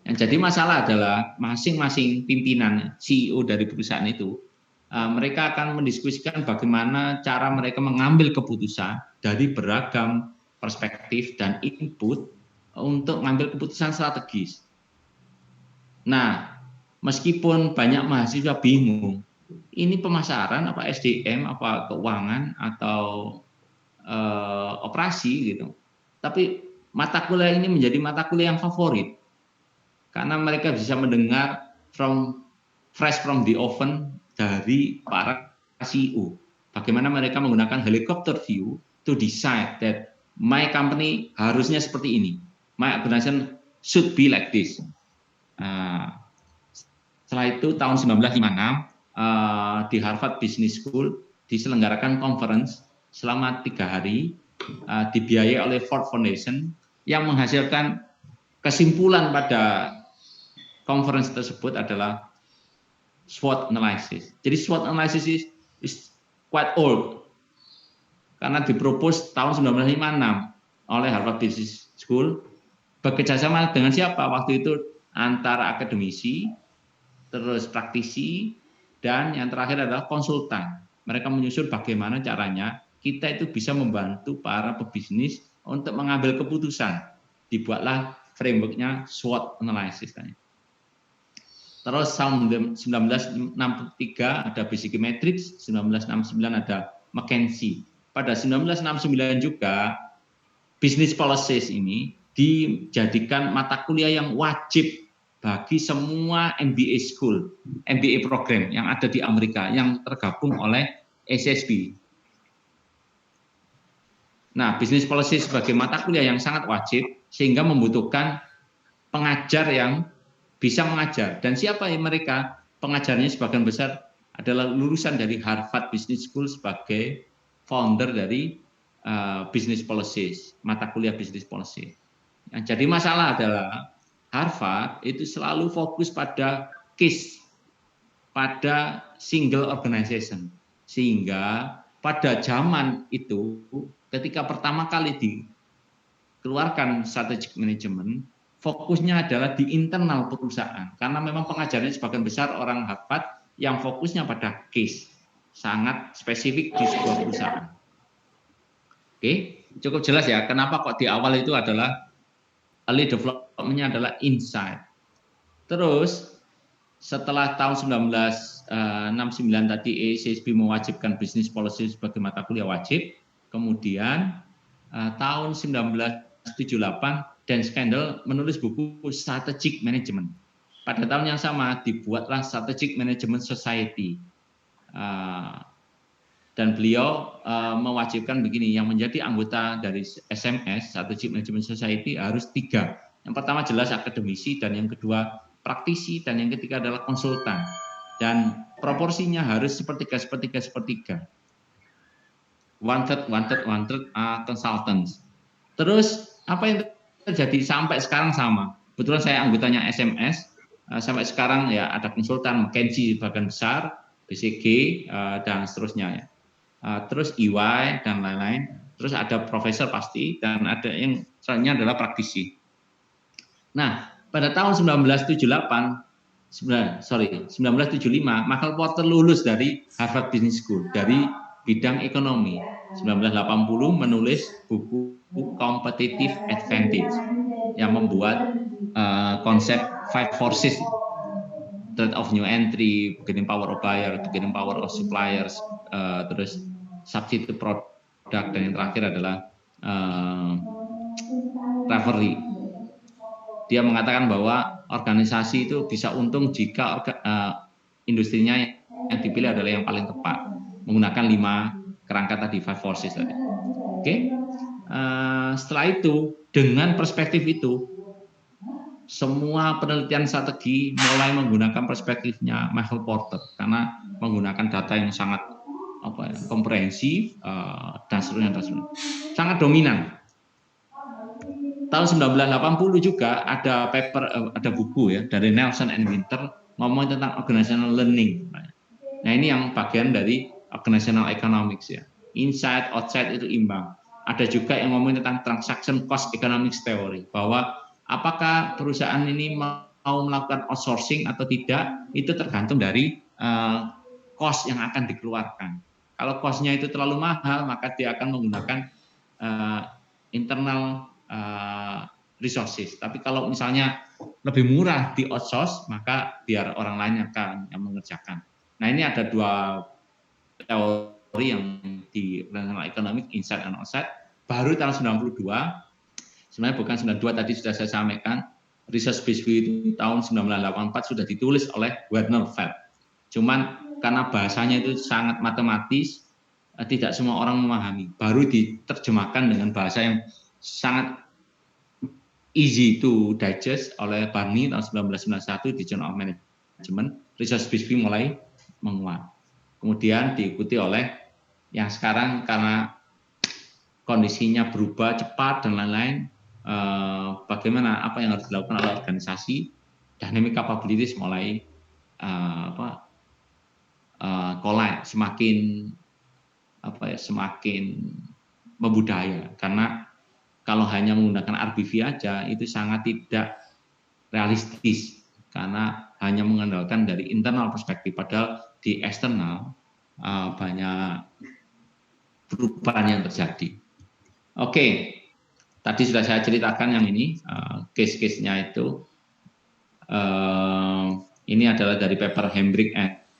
Speaker 1: Yang jadi masalah adalah masing-masing pimpinan CEO dari perusahaan itu, mereka akan mendiskusikan bagaimana cara mereka mengambil keputusan dari beragam perspektif dan input untuk mengambil keputusan strategis. Nah, meskipun banyak mahasiswa bingung, ini pemasaran apa SDM, apa keuangan atau operasi gitu. Tapi mata kuliah ini menjadi mata kuliah yang favorit karena mereka bisa mendengar fresh from the oven dari para CEO. Bagaimana mereka menggunakan helicopter view to decide that my company harusnya seperti ini, my organization should be like this. Setelah itu tahun 1956 di Harvard Business School diselenggarakan conference selama 3 hari dibiayai oleh Ford Foundation yang menghasilkan kesimpulan pada conference tersebut adalah SWOT analysis. Jadi SWOT analysis is quite old karena dipropos tahun 1956 oleh Harvard Business School bekerjasama dengan siapa waktu itu, antara akademisi, terus praktisi, dan yang terakhir adalah konsultan. Mereka menyusun bagaimana caranya kita itu bisa membantu para pebisnis untuk mengambil keputusan. Dibuatlah frameworknya SWOT analysis. Terus tahun 1963 ada Basic Metrics, 1969 ada McKinsey. Pada 1969 juga Business Policies ini dijadikan mata kuliah yang wajib bagi semua MBA school, MBA program yang ada di Amerika yang tergabung oleh SSB. Nah, Business Policy sebagai mata kuliah yang sangat wajib sehingga membutuhkan pengajar yang bisa mengajar. Dan siapa yang mereka? pengajarnya sebagian besar adalah lulusan dari Harvard Business School sebagai founder dari business policies, mata kuliah business policy. Yang jadi masalah adalah Harvard itu selalu fokus pada case, pada single organization, sehingga pada zaman itu ketika pertama kali dikeluarkan strategic management, fokusnya adalah di internal perusahaan, karena memang pengajarnya sebagian besar orang Harvard yang fokusnya pada case, sangat spesifik di sebuah perusahaan. Oke, cukup jelas ya kenapa kok di awal itu adalah early development-nya adalah insight. Terus setelah tahun 1969 tadi ECSB mewajibkan business policy sebagai mata kuliah wajib, kemudian tahun 1978 Dan Scandal menulis buku Strategic Management. Pada tahun yang sama dibuatlah Strategic Management Society. Dan beliau mewajibkan begini, yang menjadi anggota dari SMS, Strategic Management Society, harus 3. Yang pertama jelas akademisi, dan yang kedua praktisi, dan yang ketiga adalah konsultan. Dan proporsinya harus sepertiga. One-third consultants. Terus apa yang terjadi sampai sekarang sama. Betulan saya anggotanya SMS, sampai sekarang ya ada konsultan McKinsey bagian besar, BCG, dan seterusnya ya. Terus EY dan lain-lain, terus ada profesor pasti, dan ada yang selanjutnya adalah praktisi. Nah, pada tahun 1975, Michael Porter lulus dari Harvard Business School dari bidang ekonomi. 1980 menulis buku Competitive Advantage yang membuat konsep 5 forces, threat of new entry, bargaining power of buyer, bargaining power of suppliers, terus substitute product, dan yang terakhir adalah rivalry. Dia mengatakan bahwa organisasi itu bisa untung jika industrinya yang dipilih adalah yang paling tepat, menggunakan 5 kerangka tadi, 5 forces tadi. Oke. Setelah itu, dengan perspektif itu, semua penelitian strategi mulai menggunakan perspektifnya Michael Porter, karena menggunakan data yang sangat komprehensif dan seterusnya, sangat dominan. Tahun 1980 juga ada paper, ada buku ya dari Nelson and Winter ngomong tentang organizational learning. Nah, ini yang bagian dari organizational economics ya. Inside, outside itu imbang. Ada juga yang ngomong tentang transaction cost economics theory, bahwa apakah perusahaan ini mau melakukan outsourcing atau tidak, itu tergantung dari cost yang akan dikeluarkan. Kalau cost-nya itu terlalu mahal, maka dia akan menggunakan internal resources. Tapi kalau misalnya lebih murah di outsource, maka biar orang lain yang mengerjakan. Nah, ini ada 2 teori yang di internal economic, inside and outside. Baru tahun 92, sebenarnya bukan 92 tadi sudah saya sampaikan, research based view itu tahun 1984 sudah ditulis oleh Werner Feld. Cuman karena bahasanya itu sangat matematis, tidak semua orang memahami. Baru diterjemahkan dengan bahasa yang sangat easy to digest oleh Barney tahun 1991 di Journal of Management. Research based view mulai menguat. Kemudian diikuti oleh yang sekarang karena kondisinya berubah cepat dan lain-lain, bagaimana apa yang harus dilakukan oleh organisasi, dynamic capabilities mulai collide, semakin membudaya, karena kalau hanya menggunakan RBV aja itu sangat tidak realistis, karena hanya mengandalkan dari internal perspektif, padahal di eksternal banyak perubahan yang terjadi. Oke, tadi sudah saya ceritakan yang ini, case-case-nya itu. Ini adalah dari paper Hembrick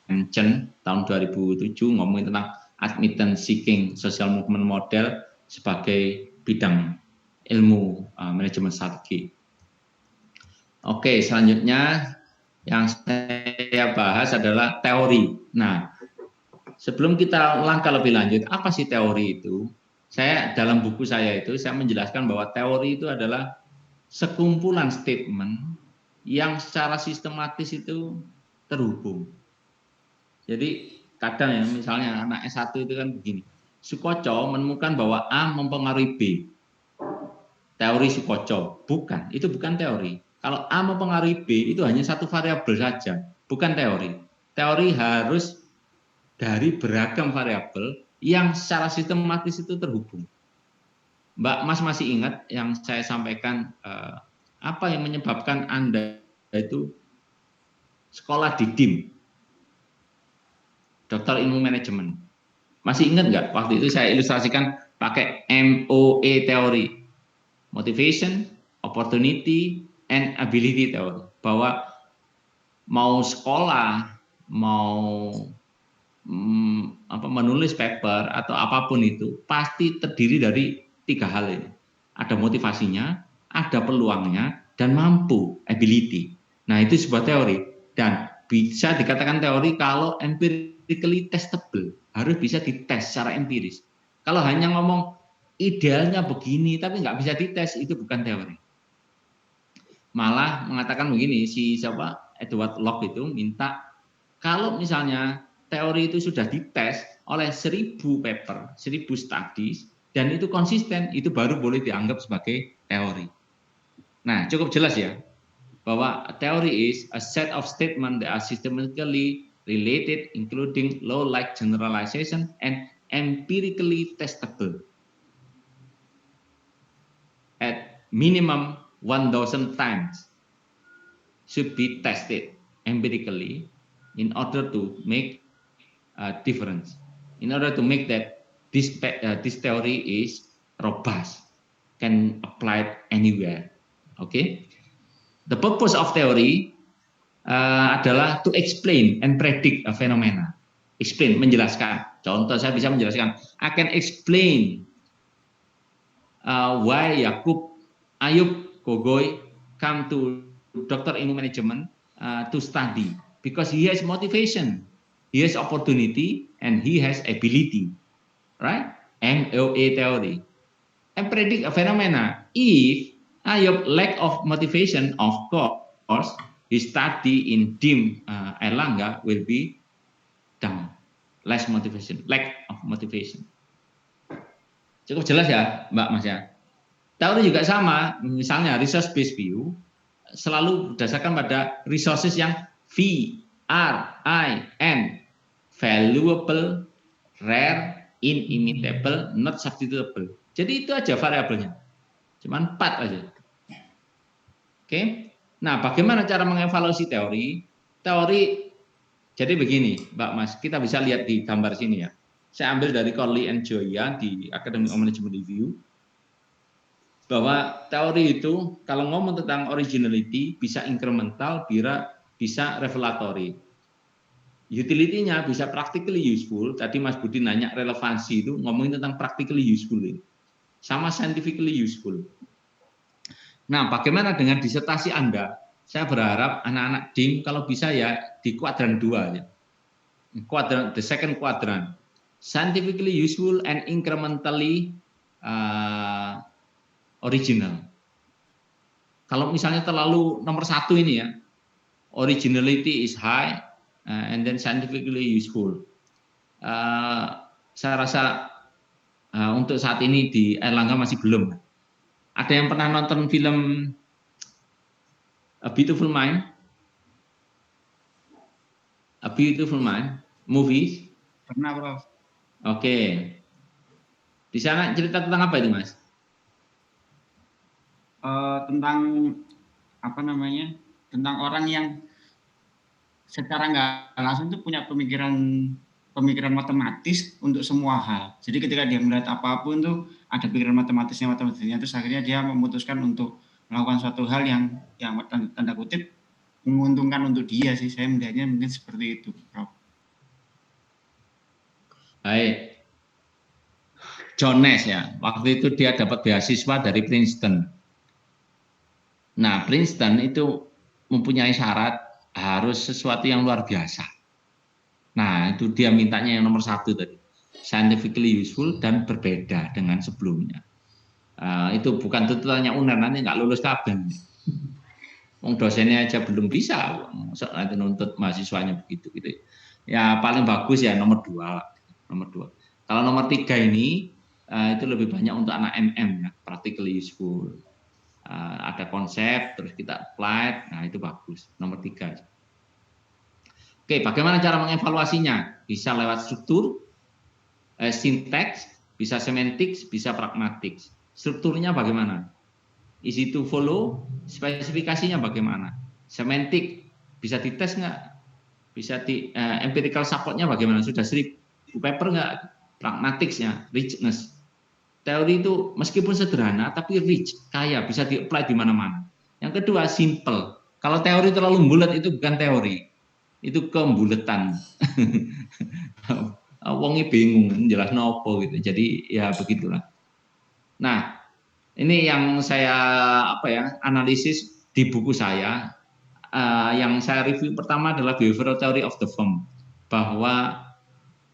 Speaker 1: and Chen tahun 2007, ngomongin tentang admittance seeking social movement model sebagai bidang ilmu manajemen strategi. Oke, selanjutnya yang saya bahas adalah teori. Nah, sebelum kita langkah lebih lanjut, apa sih teori itu? Saya dalam buku saya itu saya menjelaskan bahwa teori itu adalah sekumpulan statement yang secara sistematis itu terhubung. Jadi kadang ya misalnya anak S1 itu kan begini, Sukoco menemukan bahwa A mempengaruhi B. Teori Sukoco, bukan, itu bukan teori. Kalau A mempengaruhi B itu hanya satu variabel saja, bukan teori. Teori harus dari beragam variabel yang secara sistematis itu terhubung. Mbak Mas masih ingat yang saya sampaikan apa yang menyebabkan Anda itu sekolah di DIM, Dokter Ilmu Manajemen. Masih ingat nggak? Waktu itu saya ilustrasikan pakai MOE teori, Motivation, Opportunity, and Ability teori. Bahwa mau sekolah, mau menulis paper atau apapun itu pasti terdiri dari 3 hal ini. Ada motivasinya, ada peluangnya, dan mampu, ability. Nah, itu sebuah teori. Dan bisa dikatakan teori kalau empirically testable. Harus bisa dites secara empiris. Kalau hanya ngomong idealnya begini, tapi nggak bisa dites, itu bukan teori. Malah mengatakan begini, Edward Locke itu minta, kalau misalnya teori itu sudah dites oleh 1000 paper, 1000 studies, dan itu konsisten, itu baru boleh dianggap sebagai teori. Nah, cukup jelas ya, bahwa teori is a set of statements that are systematically related, including law-like generalization and empirically testable. At minimum 1,000 times should be tested empirically in order to make a difference. In order to make that this theory is robust, can apply anywhere. Okay. The purpose of theory adalah to explain and predict a phenomena. Explain, menjelaskan. Contoh saya bisa menjelaskan. I can explain why Ayub Gogoy come to Dr. Ilmu Management to study, because he has motivation, he has opportunity, and he has ability, right? MOA theory. And predict a phenomena. If Ayub lack of motivation, of course, his study in DIM Erlangga will be down. Less motivation, lack of motivation. Cukup jelas ya, Mbak Mas ya. Teori juga sama, misalnya resource based view selalu berdasarkan pada resources yang V, R, I, N, valuable, rare, inimitable, not substitutable. Jadi itu aja variabelnya. Cuman 4 aja. Oke. Nah, bagaimana cara mengevaluasi teori? Teori jadi begini, Mbak Mas, kita bisa lihat di gambar sini ya. Saya ambil dari Corley and Joya di Academic Management Review bahwa teori itu kalau ngomong tentang originality bisa incremental, bisa revelatory. Utility-nya bisa practically useful. Tadi Mas Budi nanya relevansi itu ngomongin tentang practically useful ini. Sama scientifically useful. Nah, bagaimana dengan disertasi Anda? Saya berharap anak-anak DIM kalau bisa ya di kuadran 2 ya. The second quadrant. Scientifically useful and incrementally original. Kalau misalnya terlalu nomor 1 ini ya, originality is high and then scientifically useful. Saya rasa untuk saat ini di Erlangga masih belum. Ada yang pernah nonton film A Beautiful Mind? A Beautiful Mind, movie?
Speaker 6: Pernah, Prof.
Speaker 1: Oke. Di sana cerita tentang apa itu, Mas?
Speaker 6: Tentang apa namanya? Tentang orang yang secara nggak langsung itu punya pemikiran matematis untuk semua hal. Jadi ketika dia melihat apapun tuh ada pikiran matematisnya, terus akhirnya dia memutuskan untuk melakukan suatu hal yang tanda kutip menguntungkan untuk dia sih. Saya melihatnya mungkin seperti itu, Prof.
Speaker 1: Baik. John Nash ya, waktu itu dia dapat beasiswa dari Princeton. Nah, Princeton itu mempunyai syarat harus sesuatu yang luar biasa. Nah, itu dia mintanya yang nomor 1 tadi. Scientifically useful dan berbeda dengan sebelumnya. Itu bukan tuntutannya UNER, nanti nggak lulus kabin. Wong dosennya aja belum bisa, nanti nuntut mahasiswanya begitu gitu. Ya paling bagus ya nomor 2. Kalau nomor 3 ini itu lebih banyak untuk anak MM ya, practically useful. Ada konsep terus kita apply, nah itu bagus. Nomor 3. Oke, bagaimana cara mengevaluasinya? Bisa lewat struktur, sinteks, bisa semantics, bisa pragmatics. Strukturnya bagaimana? Easy to follow, spesifikasinya bagaimana? Semantik, bisa dites nggak? Bisa di empirical supportnya bagaimana? Sudah 1000 paper nggak? Pragmaticsnya, richness. Teori itu meskipun sederhana, tapi rich, kaya, bisa di-apply di mana-mana. Yang kedua, simple. Kalau teori terlalu bulat itu bukan teori, itu kembuletan. Wongnya bingung, jelas nopo gitu. Jadi ya begitulah. Nah, ini yang saya analisis di buku saya. Yang saya review pertama adalah Behavioral Theory of the Firm, bahwa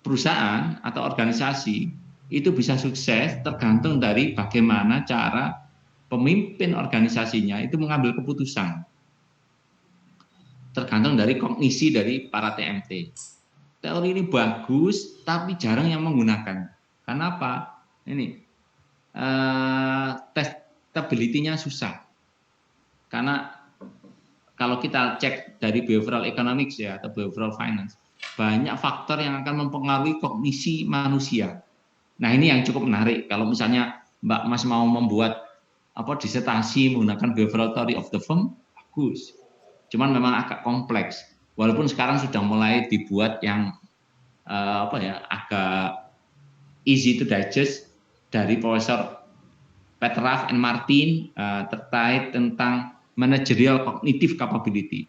Speaker 1: perusahaan atau organisasi itu bisa sukses tergantung dari bagaimana cara pemimpin organisasinya itu mengambil keputusan. Tergantung dari kognisi dari para TMT. Teori ini bagus, tapi jarang yang menggunakan. Kenapa? Ini testability-nya susah. Karena kalau kita cek dari behavioral economics ya atau behavioral finance, banyak faktor yang akan mempengaruhi kognisi manusia. Nah ini yang cukup menarik. Kalau misalnya Mbak Mas mau membuat disertasi menggunakan behavioral theory of the firm, bagus. Cuman memang agak kompleks. Walaupun sekarang sudah mulai dibuat yang agak easy to digest dari Profesor Petraf and Martin terkait tentang managerial cognitive capability.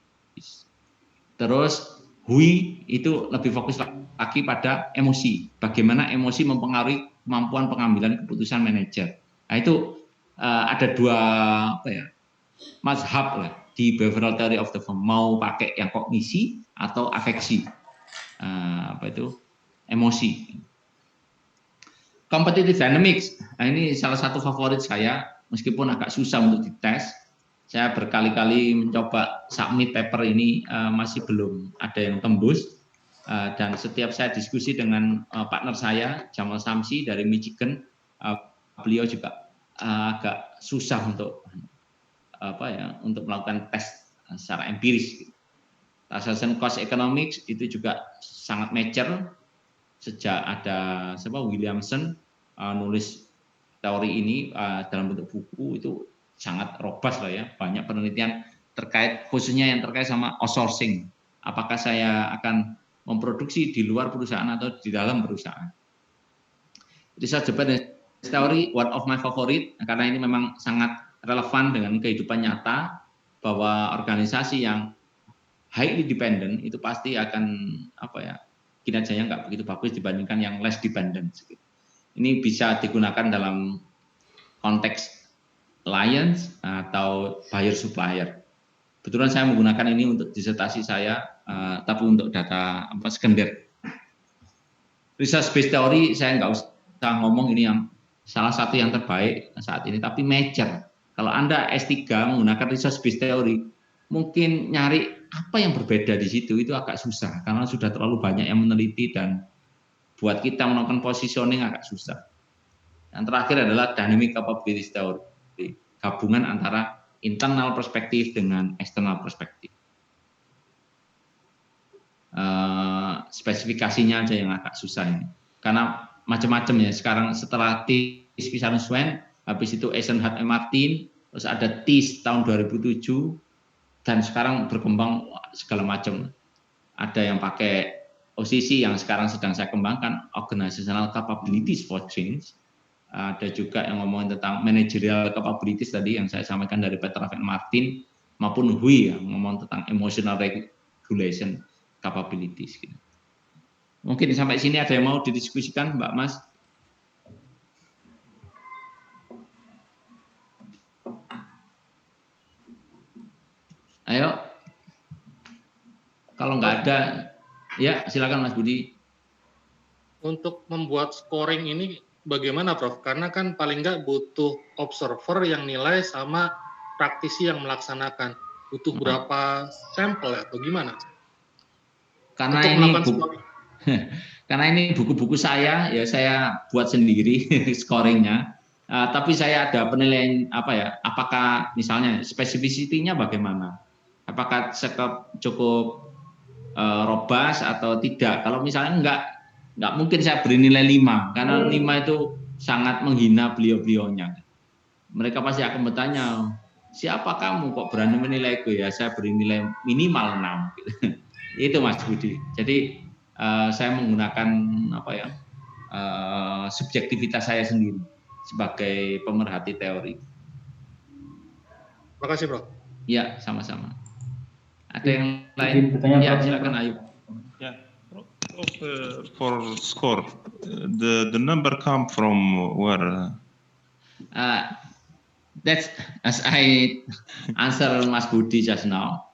Speaker 1: Terus Hui itu lebih fokus lagi pada emosi. Bagaimana emosi mempengaruhi kemampuan pengambilan keputusan manajer. Nah itu ada 2 mazhab lah di behavioral theory of the firm, mau pakai yang kognisi atau afeksi, emosi. Competitive dynamics, nah ini salah satu favorit saya, meskipun agak susah untuk dites. Saya berkali-kali mencoba submit paper ini, masih belum ada yang tembus, dan setiap saya diskusi dengan partner saya Jamal Samsi dari Michigan, beliau juga agak susah untuk melakukan tes secara empiris. Assessment cost economics itu juga sangat mature sejak ada Williamson nulis teori ini dalam bentuk buku, itu sangat robust lah ya, banyak penelitian terkait khususnya yang terkait sama outsourcing. Apakah saya akan memproduksi di luar perusahaan atau di dalam perusahaan? Research Japanese Theory, one of my favorite, karena ini memang sangat relevan dengan kehidupan nyata, bahwa organisasi yang highly dependent itu pasti akan kinerjanya nggak begitu bagus dibandingkan yang less dependent. Ini bisa digunakan dalam konteks alliance atau buyer supplier. Kebetulan saya menggunakan ini untuk disertasi saya, tapi untuk data sekunder. Research based theory saya nggak usah ngomong, ini yang salah satu yang terbaik saat ini, tapi mature. Kalau Anda S3 menggunakan research based theory, mungkin nyari apa yang berbeda di situ itu agak susah karena sudah terlalu banyak yang meneliti dan buat kita melakukan positioning agak susah. Yang terakhir adalah dynamic capabilities theory, gabungan antara internal perspektif dengan eksternal perspektif. Spesifikasinya aja yang agak susah ini, karena macam-macam ya. Sekarang setelah TIS Pisaruswen, habis itu Eisenhardt and Martin, terus ada TIS tahun 2007, dan sekarang berkembang segala macam. Ada yang pakai OCC yang sekarang sedang saya kembangkan, Organizational Capabilities for Change. Ada juga yang ngomongin tentang managerial capabilities tadi yang saya sampaikan dari Petraf and Martin, maupun Hui yang ngomong tentang emotional regulation capabilities. Gitu. Mungkin sampai sini ada yang mau didiskusikan, Mbak Mas? Ayo. Kalau nggak ada, ya silakan Mas Budi.
Speaker 3: Untuk membuat scoring ini bagaimana Prof? Karena kan paling nggak butuh observer yang nilai sama praktisi yang melaksanakan. Butuh berapa sampel atau gimana?
Speaker 1: Karena ini buku-buku saya, ya saya buat sendiri scoringnya. Tapi saya ada penilaian apakah misalnya spesifisitinya bagaimana? Apakah cukup robust atau tidak? Kalau misalnya enggak mungkin saya beri nilai 5, karena 5 itu sangat menghina beliau-beliaunya. Mereka pasti akan bertanya, siapa kamu kok berani menilaiku? Ya saya beri nilai minimal 6. Itu Mas Budi. Jadi saya menggunakan subjektivitas saya sendiri sebagai pemerhati teori.
Speaker 3: Terima kasih, Bro.
Speaker 1: Ya, sama-sama. Ada yang lain? Ya, silakan Ayub.
Speaker 4: Yeah, for score, the number come from where?
Speaker 1: That's as I answer Mas Budi just now,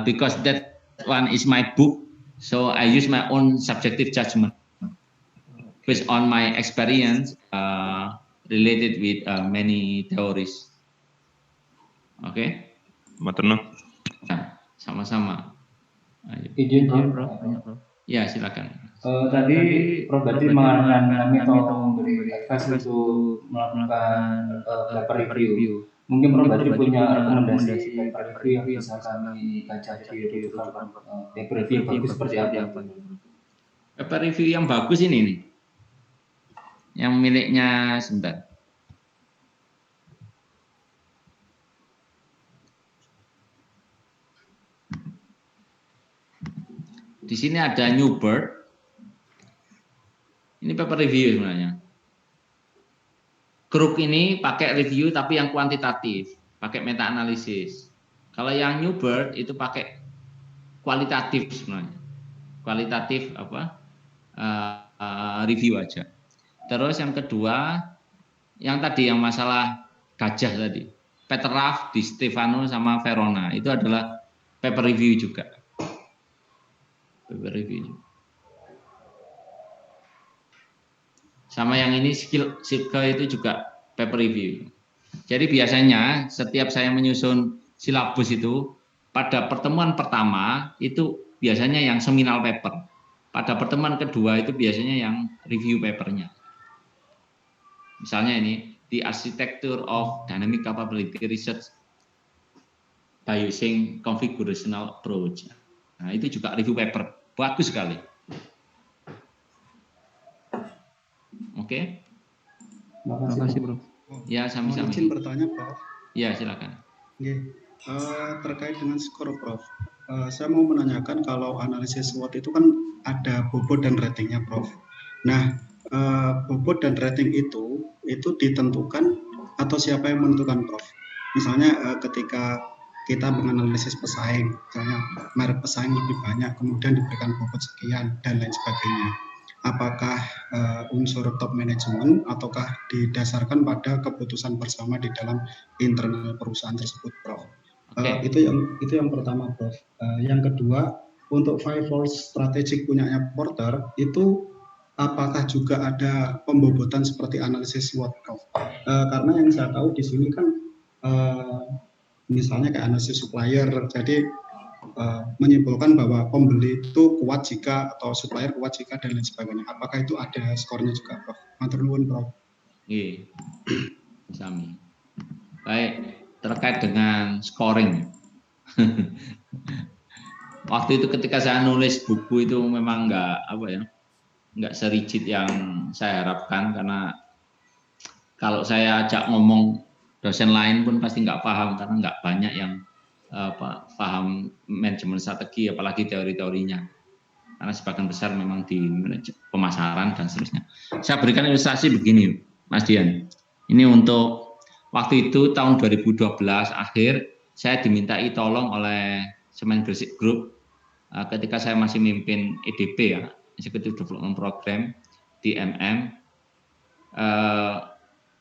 Speaker 1: because that one is my book, so I use my own subjective judgment based on my experience related with many theories. Oke?
Speaker 4: Materno.
Speaker 1: Sama-sama.
Speaker 2: Izin Bro.
Speaker 1: Ya, silakan.
Speaker 2: Tadi Prof berarti mengarahkan kami atau memberi advice untuk melakukan paper review. Mungkin Prof berarti punya rekomendasi paper review yang bisa kami baca di paper review bagus seperti apa?
Speaker 1: Paper review yang bagus ini nih. Yang miliknya sebentar. Di sini ada Newbert. Ini paper review sebenarnya. Crook ini pakai review tapi yang kuantitatif, pakai meta analisis. Kalau yang Newbert itu pakai kualitatif sebenarnya. Kualitatif review aja. Terus yang kedua, yang tadi yang masalah gajah tadi, Petrov, Di Stefano sama Verona itu adalah paper review juga. Paper review. Sama yang ini Silke itu juga paper review. Jadi biasanya setiap saya menyusun silabus itu pada pertemuan pertama itu biasanya yang seminal paper. Pada pertemuan kedua itu biasanya yang review papernya. Misalnya ini The Architecture of Dynamic Capability Research by Using Configurational Approach. Nah, itu juga review paper. Bagus sekali. Oke.
Speaker 2: Terima kasih, Bro.
Speaker 1: Ya, sami-sami.
Speaker 11: Izin bertanya, Prof.
Speaker 1: Ya, silakan.
Speaker 11: Terkait dengan skor, Prof. Saya mau menanyakan kalau analisis SWOT itu kan ada bobot dan ratingnya, Prof. Nah, bobot dan rating itu ditentukan atau siapa yang menentukan, Prof? Misalnya ketika kita menganalisis pesaing, misalnya merek pesaing lebih banyak, kemudian diberikan bobot sekian dan lain sebagainya. Apakah unsur top management ataukah didasarkan pada keputusan bersama di dalam internal perusahaan tersebut, Prof? Itu yang pertama, Prof. Yang kedua, untuk 5 Force strategic punyanya Porter itu apakah juga ada pembobotan seperti analisis SWOT, Prof? Karena yang saya tahu di sini kan misalnya kayak analisis supplier, jadi menyimpulkan bahwa pembeli itu kuat jika atau supplier kuat jika dan lain sebagainya. Apakah itu ada skornya juga, Prof? Matur nuwun, Prof.
Speaker 1: Iya, sami. Baik, terkait dengan scoring. Waktu itu ketika saya nulis buku itu memang nggak serigid yang saya harapkan, karena kalau saya ajak ngomong dosen lain pun pasti nggak paham, karena nggak banyak yang paham manajemen strategi, apalagi teori-teorinya. Karena sebagian besar memang di pemasaran dan seterusnya. Saya berikan ilustrasi begini, Mas Dian. Ini untuk waktu itu tahun 2012 akhir, saya dimintai tolong oleh Semen Gresik Group ketika saya masih mimpin EDP ya, Executive Development Program di MM.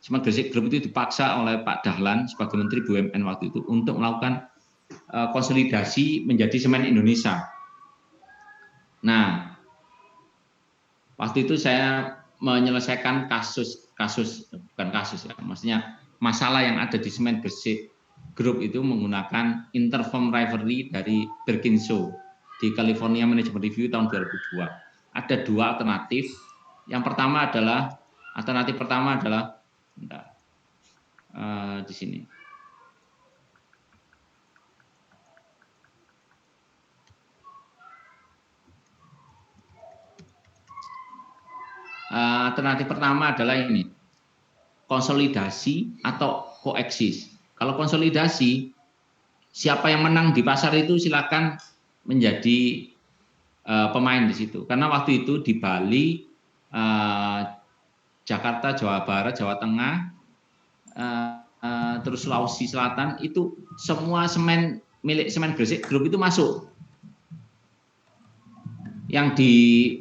Speaker 1: Semen Gresik Group itu dipaksa oleh Pak Dahlan sebagai Menteri BUMN waktu itu untuk melakukan konsolidasi menjadi Semen Indonesia. Nah, waktu itu saya menyelesaikan masalah yang ada di Semen Gresik Group itu menggunakan Interform Rivalry dari Perkinso di California Management Review tahun 2002. Ada dua alternatif. Yang pertama adalah di sini. Alternatif pertama adalah ini, konsolidasi atau koeksis. Kalau konsolidasi, siapa yang menang di pasar itu silakan menjadi pemain di situ. Karena waktu itu di Bali, Jakarta, Jawa Barat, Jawa Tengah, terus Sulawesi Selatan itu semua semen milik Semen Gresik Group itu masuk. Yang di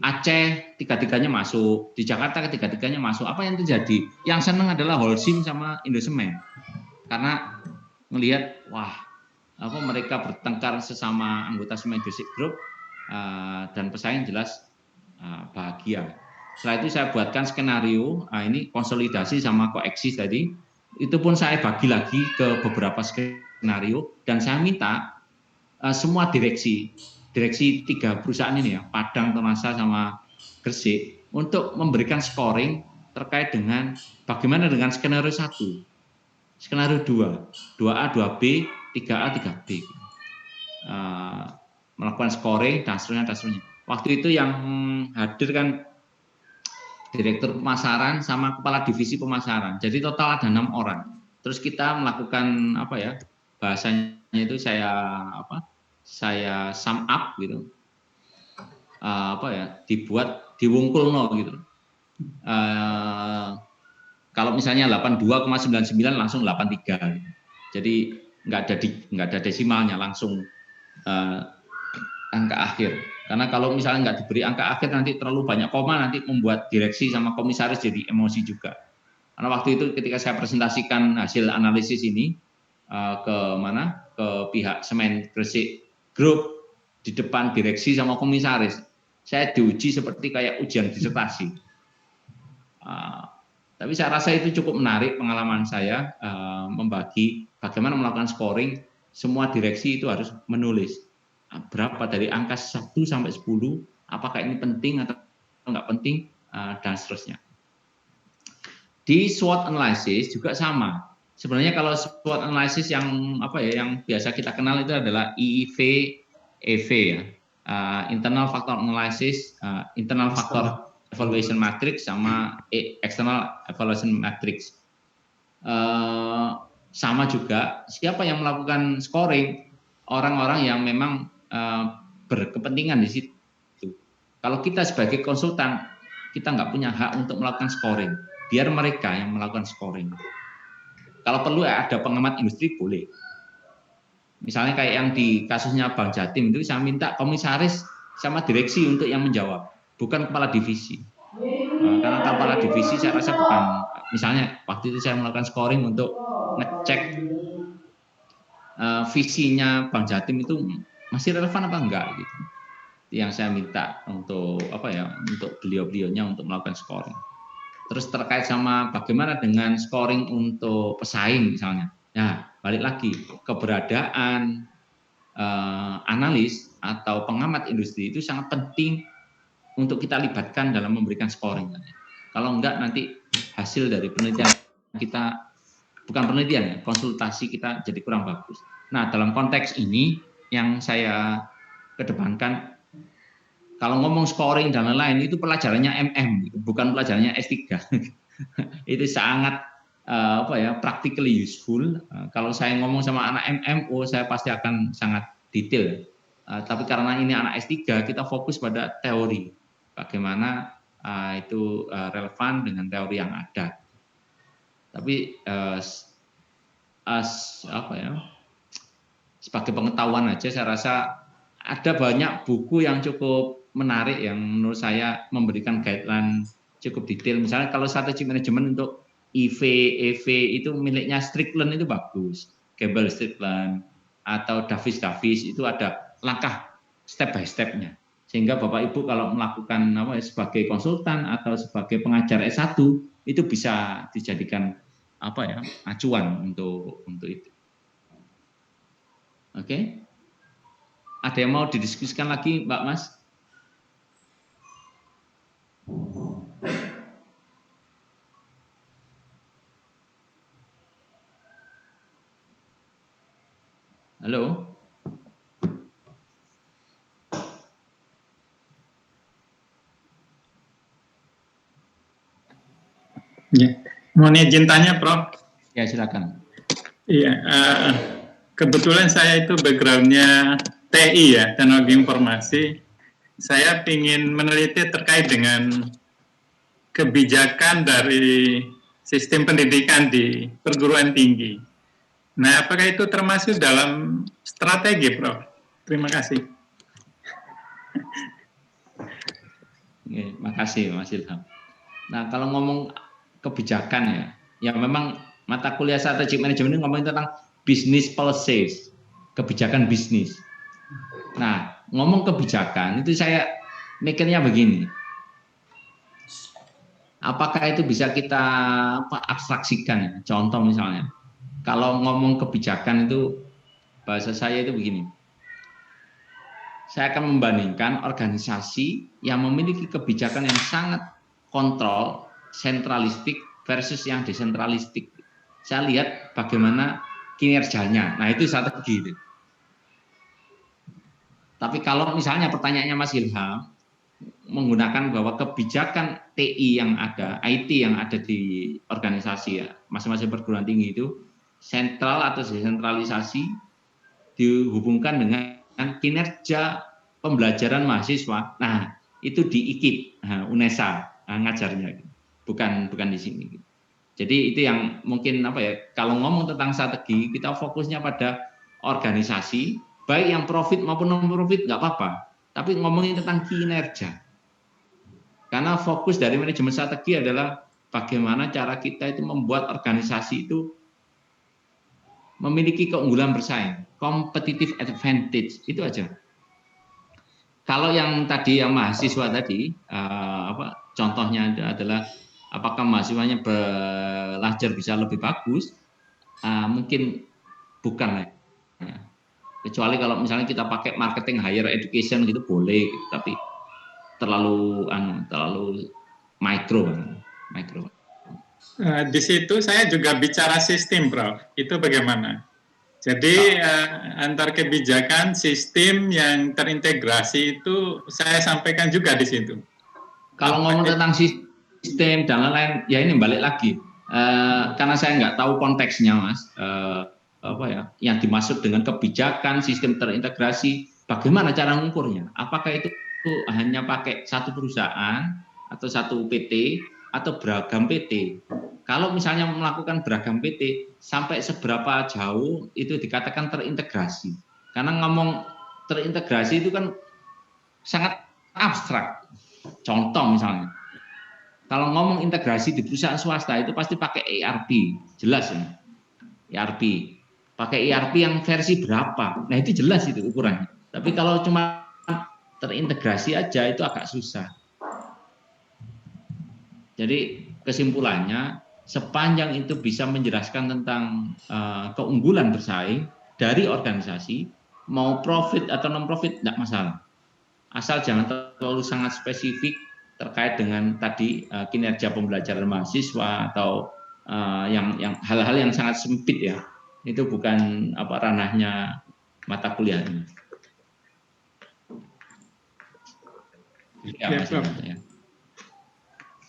Speaker 1: Aceh tiga-tiganya masuk, di Jakarta ketiga-tiganya masuk. Apa yang terjadi? Yang senang adalah Holcim sama Indosemen. Karena melihat mereka bertengkar sesama anggota Semen Gresik Group dan pesaing jelas bahagia. Setelah itu saya buatkan skenario, ini konsolidasi sama koeksis tadi. Itu pun saya bagi lagi ke beberapa skenario dan saya minta semua direksi 3 perusahaan ini ya, Padang, Tonasa sama Gresik, untuk memberikan scoring terkait dengan bagaimana dengan skenario 1. Skenario 2, 2A, 2B, 3A, 3B. Melakukan scoring, dan seterusnya. Waktu itu yang hadir kan Direktur Pemasaran sama Kepala Divisi Pemasaran. Jadi total ada 6 orang. Terus kita melakukan bahasanya itu saya sum up gitu. Dibuat diwungkulno gitu. Kalau misalnya 82,99 langsung 83. Jadi nggak ada desimalnya, langsung angka akhir. Karena kalau misalnya nggak diberi angka akhir nanti terlalu banyak koma, nanti membuat direksi sama komisaris jadi emosi juga. Karena waktu itu ketika saya presentasikan hasil analisis ini ke pihak Semen Gresik Group di depan direksi sama komisaris, saya diuji seperti kayak ujian disertasi. Tapi saya rasa itu cukup menarik pengalaman saya membagi bagaimana melakukan scoring. Semua direksi itu harus menulis berapa dari angka 1 sampai 10, apakah ini penting atau enggak penting, dan seterusnya. Di SWOT analysis juga sama. Sebenarnya kalau SWOT analysis yang yang biasa kita kenal itu adalah IEV, EV ya. Internal Factor Analysis, Internal Factor Evaluation Matrix sama External Evaluation Matrix. Sama juga siapa yang melakukan scoring, orang-orang yang memang berkepentingan di situ. Kalau kita sebagai konsultan, kita nggak punya hak untuk melakukan scoring. Biar mereka yang melakukan scoring. Kalau perlu ada pengamat industri boleh. Misalnya kayak yang di kasusnya Bang Jatim itu saya minta komisaris sama direksi untuk yang menjawab, bukan kepala divisi. Karena kepala divisi saya rasa bukan, misalnya waktu itu saya melakukan scoring untuk ngecek visinya Bang Jatim itu masih relevan apa enggak gitu. Yang saya minta untuk untuk beliau-beliaunya untuk melakukan scoring. Terus terkait sama bagaimana dengan scoring untuk pesaing misalnya. Nah, balik lagi keberadaan analis atau pengamat industri itu sangat penting untuk kita libatkan dalam memberikan scoring. Kalau enggak nanti hasil dari penelitian kita, bukan penelitian ya, konsultasi kita jadi kurang bagus. Nah, dalam konteks ini yang saya kedepankan, kalau ngomong scoring dan lain-lain itu pelajarannya MM, bukan pelajarannya S3. Itu sangat practically useful. Kalau saya ngomong sama anak MM, saya pasti akan sangat detail. Tapi karena ini anak S3, kita fokus pada teori. Bagaimana itu relevan dengan teori yang ada. Tapi sebagai pengetahuan aja, saya rasa ada banyak buku yang cukup menarik yang menurut saya memberikan guideline cukup detail. Misalnya kalau strategi manajemen untuk EV, EV itu miliknya Strickland itu bagus, Campbell Strickland atau Davis itu ada langkah step by step-nya. Sehingga Bapak Ibu kalau melakukan sebagai konsultan atau sebagai pengajar S1 itu bisa dijadikan acuan untuk itu. Oke. Ada yang mau didiskusikan lagi, Mbak Mas? Halo?
Speaker 12: Ya, mohon izin tanya, Prof.
Speaker 1: Ya, silakan.
Speaker 12: Iya, kebetulan saya itu background-nya TI ya, teknologi informasi. Saya ingin meneliti terkait dengan kebijakan dari sistem pendidikan di perguruan tinggi. Nah, apakah itu termasuk dalam strategi, Prof? Terima kasih.
Speaker 1: Oke, makasih, Mas Ilham. Nah, kalau ngomong kebijakan ya memang mata kuliah strategic management ini ngomongin tentang business policies, kebijakan bisnis. Nah, ngomong kebijakan itu saya mikirnya begini. Apakah itu bisa kita abstraksikan ya? Contoh misalnya, kalau ngomong kebijakan itu bahasa saya itu begini. Saya akan membandingkan organisasi yang memiliki kebijakan yang sangat kontrol, sentralistik versus yang desentralistik. Saya lihat bagaimana kinerjanya. Nah, itu strategi. Tapi kalau misalnya pertanyaannya Mas Ilham, menggunakan bahwa kebijakan TI yang ada, IT yang ada di organisasi ya, masing-masing perguruan tinggi itu sentral atau desentralisasi dihubungkan dengan kinerja pembelajaran mahasiswa. Nah, itu di IKIP, UNESA ngajarnya, bukan di sini. Jadi itu yang mungkin kalau ngomong tentang strategi, kita fokusnya pada organisasi, baik yang profit maupun non profit nggak apa-apa, tapi ngomongin tentang kinerja. Karena fokus dari manajemen strategi adalah bagaimana cara kita itu membuat organisasi itu memiliki keunggulan bersaing, competitive advantage, itu aja. Kalau yang tadi yang mahasiswa tadi, contohnya adalah apakah mahasiswanya belajar bisa lebih bagus? Mungkin bukan lah. Ya. Kecuali kalau misalnya kita pakai marketing higher education gitu boleh, gitu. Tapi terlalu mikro.
Speaker 12: Di situ saya juga bicara sistem, Prof. Itu bagaimana? Jadi antar kebijakan sistem yang terintegrasi itu saya sampaikan juga di situ.
Speaker 1: Kalau ngomong tentang sistem dan lain-lain, ya ini balik lagi. Karena saya nggak tahu konteksnya, Mas. Yang dimaksud dengan kebijakan sistem terintegrasi, bagaimana cara mengukurnya? Apakah itu hanya pakai satu perusahaan atau satu PT atau beragam PT? Kalau misalnya melakukan beragam PT, sampai seberapa jauh itu dikatakan terintegrasi? Karena ngomong terintegrasi itu kan sangat abstrak. Contoh misalnya, kalau ngomong integrasi di perusahaan swasta itu pasti pakai ERP, jelas ya. ERP, pakai ERP yang versi berapa? Nah itu jelas itu ukurannya. Tapi kalau cuma terintegrasi aja itu agak susah. Jadi kesimpulannya, sepanjang itu bisa menjelaskan tentang keunggulan bersaing dari organisasi, mau profit atau non profit tidak masalah. Asal jangan terlalu sangat spesifik terkait dengan tadi kinerja pembelajaran mahasiswa atau yang hal-hal yang sangat sempit ya. Itu bukan ranahnya mata kuliahnya. Ya, Mas Ilham, ya.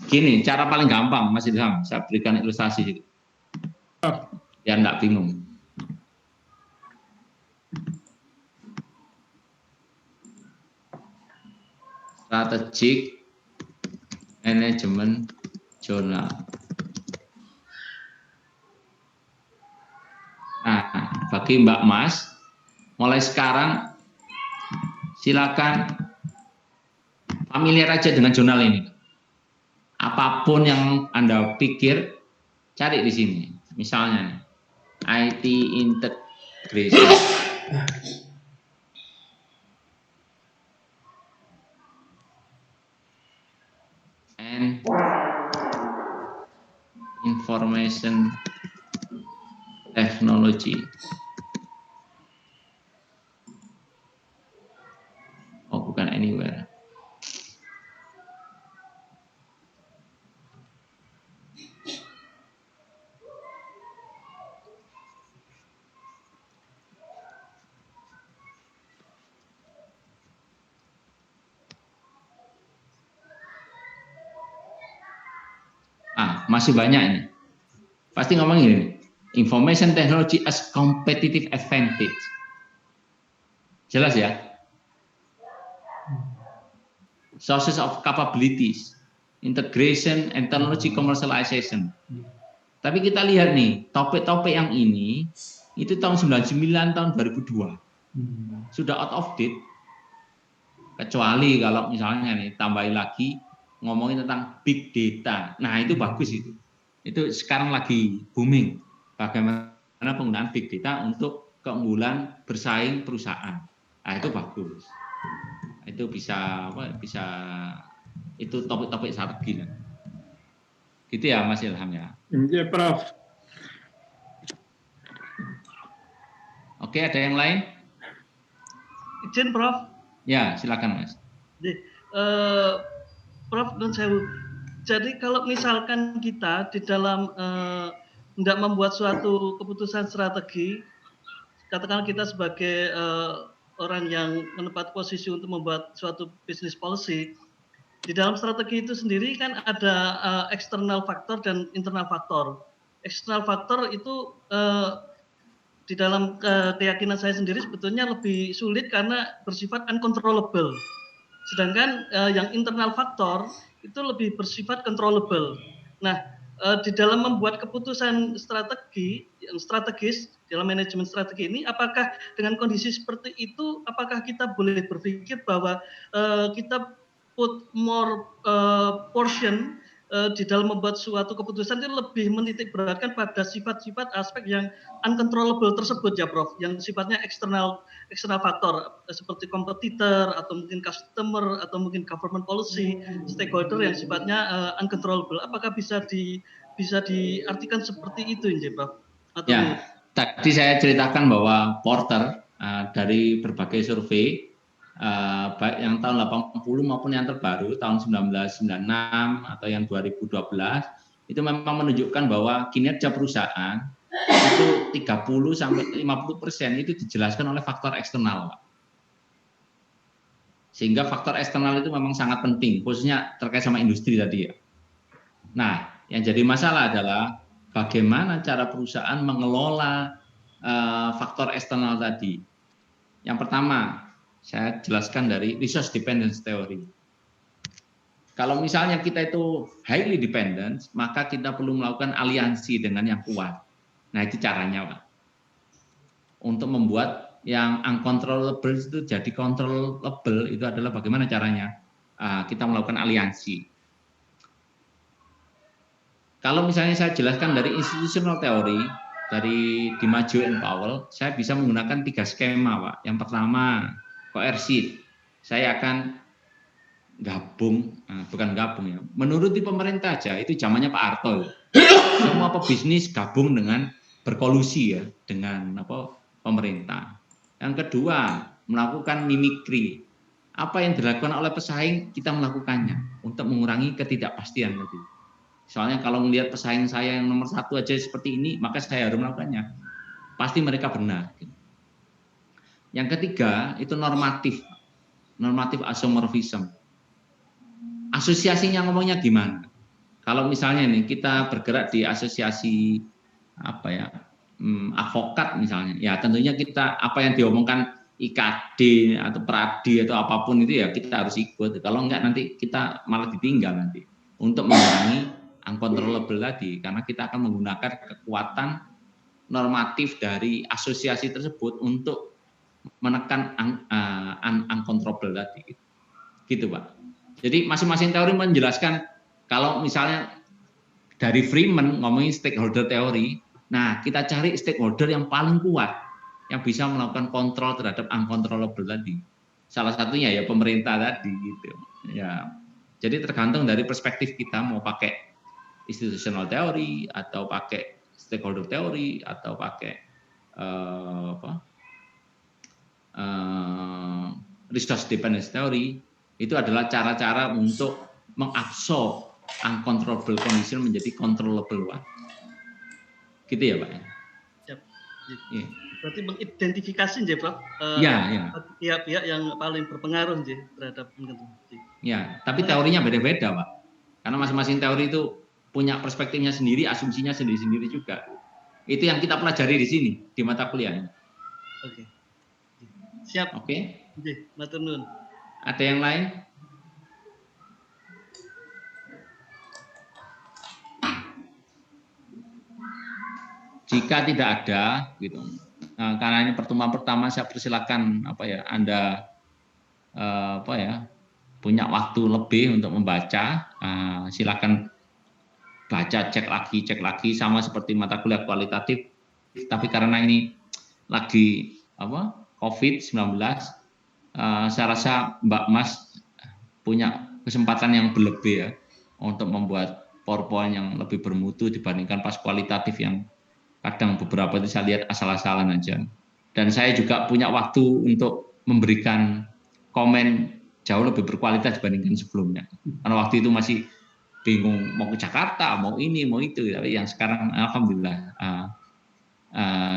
Speaker 1: Gini, cara paling gampang Mas Ilham, saya berikan ilustrasi biar nggak bingung. Strategic Management Journal. Nah, bagi Mbak Mas, mulai sekarang silakan familiar aja dengan jurnal ini. Apapun yang Anda pikir, cari di sini. Misalnya, IT integration. And information technology. masih banyak ini. Pasti ngomong ini, information technology as competitive advantage. Jelas ya? Sources of capabilities, integration, and technology commercialization. Tapi kita lihat nih, topik-topik yang ini, itu tahun 99, tahun 2002. Sudah out of date. Kecuali kalau misalnya nih, tambahin lagi, ngomongin tentang big data. Nah, itu bagus itu. Itu sekarang lagi booming. Bagaimana penggunaan big data untuk keunggulan bersaing perusahaan. Nah, itu bagus. Itu bisa itu topik-topik strategi. Gitu ya Mas Ilham ya.
Speaker 12: Iya, Prof.
Speaker 1: Oke, ada yang lain?
Speaker 5: Izin Prof.
Speaker 1: Ya, silakan Mas.
Speaker 5: Prof, dan saya, jadi kalau misalkan kita di dalam tidak membuat suatu keputusan strategi, katakanlah kita sebagai orang yang menempati posisi untuk membuat suatu business policy, di dalam strategi itu sendiri kan ada external factor dan internal factor. External factor itu di dalam keyakinan saya sendiri sebetulnya lebih sulit karena bersifat uncontrollable. Sedangkan yang internal factor itu lebih bersifat controllable. Nah, di dalam membuat keputusan strategi yang strategis dalam manajemen strategi ini, apakah dengan kondisi seperti itu, apakah kita boleh berpikir bahwa kita put more portion di dalam membuat suatu keputusan itu lebih menitik beratkan pada sifat-sifat aspek yang uncontrollable tersebut ya Prof, yang sifatnya eksternal faktor seperti kompetitor atau mungkin customer atau mungkin government policy, stakeholder yang sifatnya uncontrollable. Apakah bisa diartikan seperti itu ya Prof? Atau
Speaker 1: ya, tadi saya ceritakan bahwa Porter dari berbagai survei baik yang tahun 80 maupun yang terbaru tahun 1996 atau yang 2012 itu memang menunjukkan bahwa kinerja perusahaan itu 30-50% itu dijelaskan oleh faktor eksternal, Pak. Sehingga faktor eksternal itu memang sangat penting, khususnya terkait sama industri tadi ya. Nah, yang jadi masalah adalah bagaimana cara perusahaan mengelola faktor eksternal tadi. Yang pertama, saya jelaskan dari resource dependence theory. Kalau misalnya kita itu highly dependent, maka kita perlu melakukan aliansi dengan yang kuat. Nah, itu caranya, Pak. Untuk membuat yang uncontrollable itu jadi controllable, itu adalah bagaimana caranya kita melakukan aliansi. Kalau misalnya saya jelaskan dari institutional theory, dari DiMaggio and Powell, saya bisa menggunakan 3 skema, Pak. Yang pertama, koersif. Saya akan bukan gabung ya, menuruti pemerintah aja, itu zamannya Pak Harto. Semua pebisnis gabung dengan berkolusi ya dengan pemerintah. Yang kedua, melakukan mimikri. Apa yang dilakukan oleh pesaing kita melakukannya untuk mengurangi ketidakpastian tadi. Soalnya kalau melihat pesaing saya yang nomor 1 aja seperti ini, maka saya harus melakukannya. Pasti mereka benar. Yang ketiga itu normatif isomorphism. Asosiasinya ngomongnya gimana? Kalau misalnya nih kita bergerak di asosiasi advokat misalnya, ya tentunya kita apa yang diomongkan IKD atau Pradi atau apapun itu ya kita harus ikut. Kalau enggak nanti kita malah ditinggal nanti untuk mengurangi uncontrollable tadi, karena kita akan menggunakan kekuatan normatif dari asosiasi tersebut untuk menekan uncontrollable tadi, gitu Pak. Jadi masing-masing teori menjelaskan. Kalau misalnya dari Freeman ngomongin stakeholder teori, nah kita cari stakeholder yang paling kuat, yang bisa melakukan kontrol terhadap uncontrollable tadi. Salah satunya ya pemerintah tadi, gitu. Ya, jadi tergantung dari perspektif kita mau pakai institutional teori atau pakai stakeholder teori atau pakai resource dependence theory. Itu adalah cara-cara untuk mengabsorb uncontrollable condition menjadi controllable one. Gitu ya Pak?
Speaker 5: Siap. Ya. Berarti mengidentifikasi ya Prof? Pihak-pihak yang paling berpengaruh terhadap.
Speaker 1: Ya, tapi teorinya beda-beda Pak. Karena masing-masing teori itu punya perspektifnya sendiri, asumsinya sendiri-sendiri juga. Itu yang kita pelajari di sini di mata kuliah ini.
Speaker 5: Oke. Siap.
Speaker 1: Oke.
Speaker 5: Matur nuwun.
Speaker 1: Ada yang lain? Jika tidak ada, gitu. Nah, karena ini pertemuan pertama, saya persilakan Anda punya waktu lebih untuk membaca. Silakan baca, cek lagi, sama seperti mata kuliah kualitatif. Tapi karena ini lagi COVID-19, saya rasa Mbak Mas punya kesempatan yang berlebih ya untuk membuat PowerPoint yang lebih bermutu dibandingkan pas kualitatif yang kadang beberapa itu saya lihat asal-asalan aja. Dan saya juga punya waktu untuk memberikan komen jauh lebih berkualitas dibandingkan sebelumnya. Karena waktu itu masih bingung mau ke Jakarta, mau ini, mau itu. Tapi yang sekarang alhamdulillah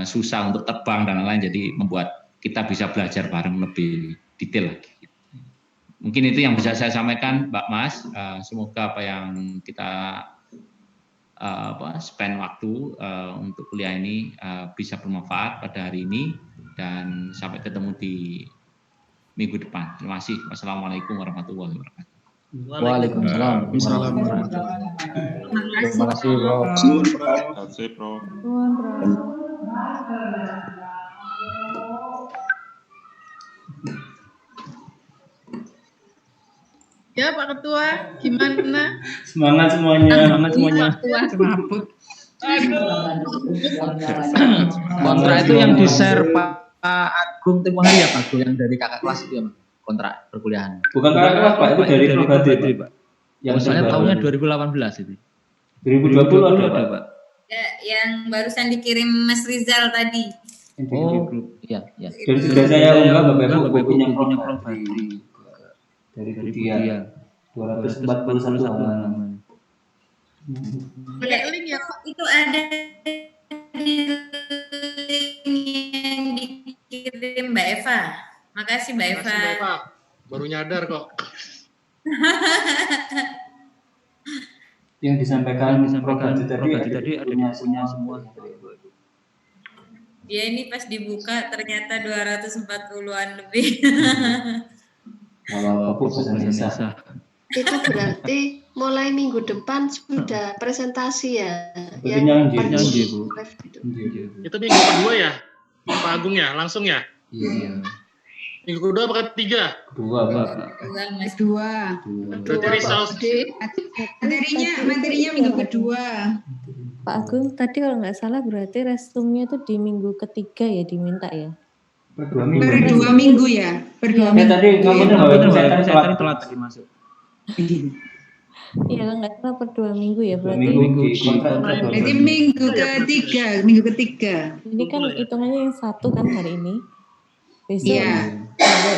Speaker 1: susah untuk terbang dan lain-lain, jadi membuat kita bisa belajar bareng lebih detail lagi. Mungkin itu yang bisa saya sampaikan, Mbak Mas. Semoga apa yang kita spend waktu untuk kuliah ini bisa bermanfaat pada hari ini, dan sampai ketemu di minggu depan. Terima kasih. Wassalamualaikum warahmatullahi wabarakatuh.
Speaker 8: Waalaikumsalam. Terima kasih, Bro.
Speaker 4: Terima kasih, Bro.
Speaker 9: Ya Pak Ketua, gimana?
Speaker 2: Semangat semuanya.
Speaker 8: Semangat semuanya. Kontrak itu yang di-share Pak Agung tempoh hari ya Pak Agung, yang dari kakak kelas itu ya Pak, kontrak perkuliahan.
Speaker 2: Bukan kakak kelas Pak, itu dari Probadri Pak.
Speaker 8: Yang soalnya tahunnya 2018 itu.
Speaker 2: 2020 ada Pak.
Speaker 10: Ya, yang barusan dikirim Mas Rizal tadi.
Speaker 8: Oh, iya.
Speaker 2: Dan sudah saya unggah Bapak Ibu punya Probadri. Dari Budia 241 halaman.
Speaker 10: Ya, link ya Pak. Itu ada di link yang dikirim Mbak Eva. Makasih Mbak Eva.
Speaker 3: Mbak Eva. Baru nyadar kok.
Speaker 2: Yang disampaikan
Speaker 8: tadi ada punya semua.
Speaker 10: Ya ini pas dibuka ternyata 240-an lebih.
Speaker 2: Kalau Indonesia.
Speaker 13: Itu berarti mulai minggu depan sudah presentasi ya?
Speaker 2: Itu
Speaker 3: minggu kedua ya, Pak Agung ya, langsung ya?
Speaker 2: Iya.
Speaker 3: Minggu kedua apa ketiga?
Speaker 2: Kedua, Pak.
Speaker 9: Kedua. Materinya minggu kedua.
Speaker 14: Pak Agung, tadi kalau nggak salah berarti resumnya itu di minggu ketiga ya diminta ya?
Speaker 9: Per 2 minggu ya? Per 2 minggu.
Speaker 2: Tadi ngomongnya
Speaker 8: saya telat tadi masuk.
Speaker 14: Iya, kalau nggak salah per 2 minggu ya berarti.
Speaker 9: Berarti minggu ketiga.
Speaker 14: Ini kan hitungannya yang 1 kan hari ini. Besok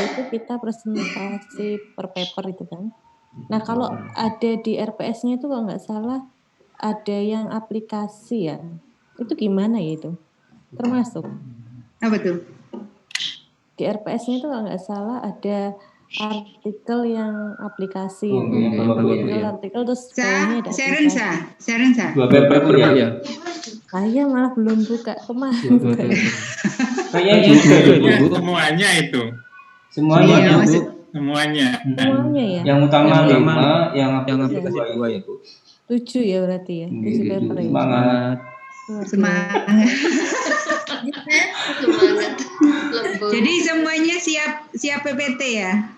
Speaker 14: itu kita presentasi per paper itu kan. Nah kalau ada di RPS-nya itu kalau nggak salah ada yang aplikasi ya. Itu gimana ya itu? Termasuk?
Speaker 9: Apa tuh?
Speaker 14: Di RPS-nya itu kalau nggak salah ada artikel yang aplikasi, artikel terus bawahnya ada
Speaker 9: Sharon.
Speaker 2: 2 paper ya.
Speaker 14: Saya malah belum buka kemarin.
Speaker 2: Kayaknya juga
Speaker 8: semuanya itu.
Speaker 2: Semuanya
Speaker 14: ya.
Speaker 2: Yang utama 5, yang aplikasi 2 ya Bu.
Speaker 14: 7 ya berarti ya. 7 paper ya.
Speaker 9: Semangat. Jadi semuanya siap PPT ya?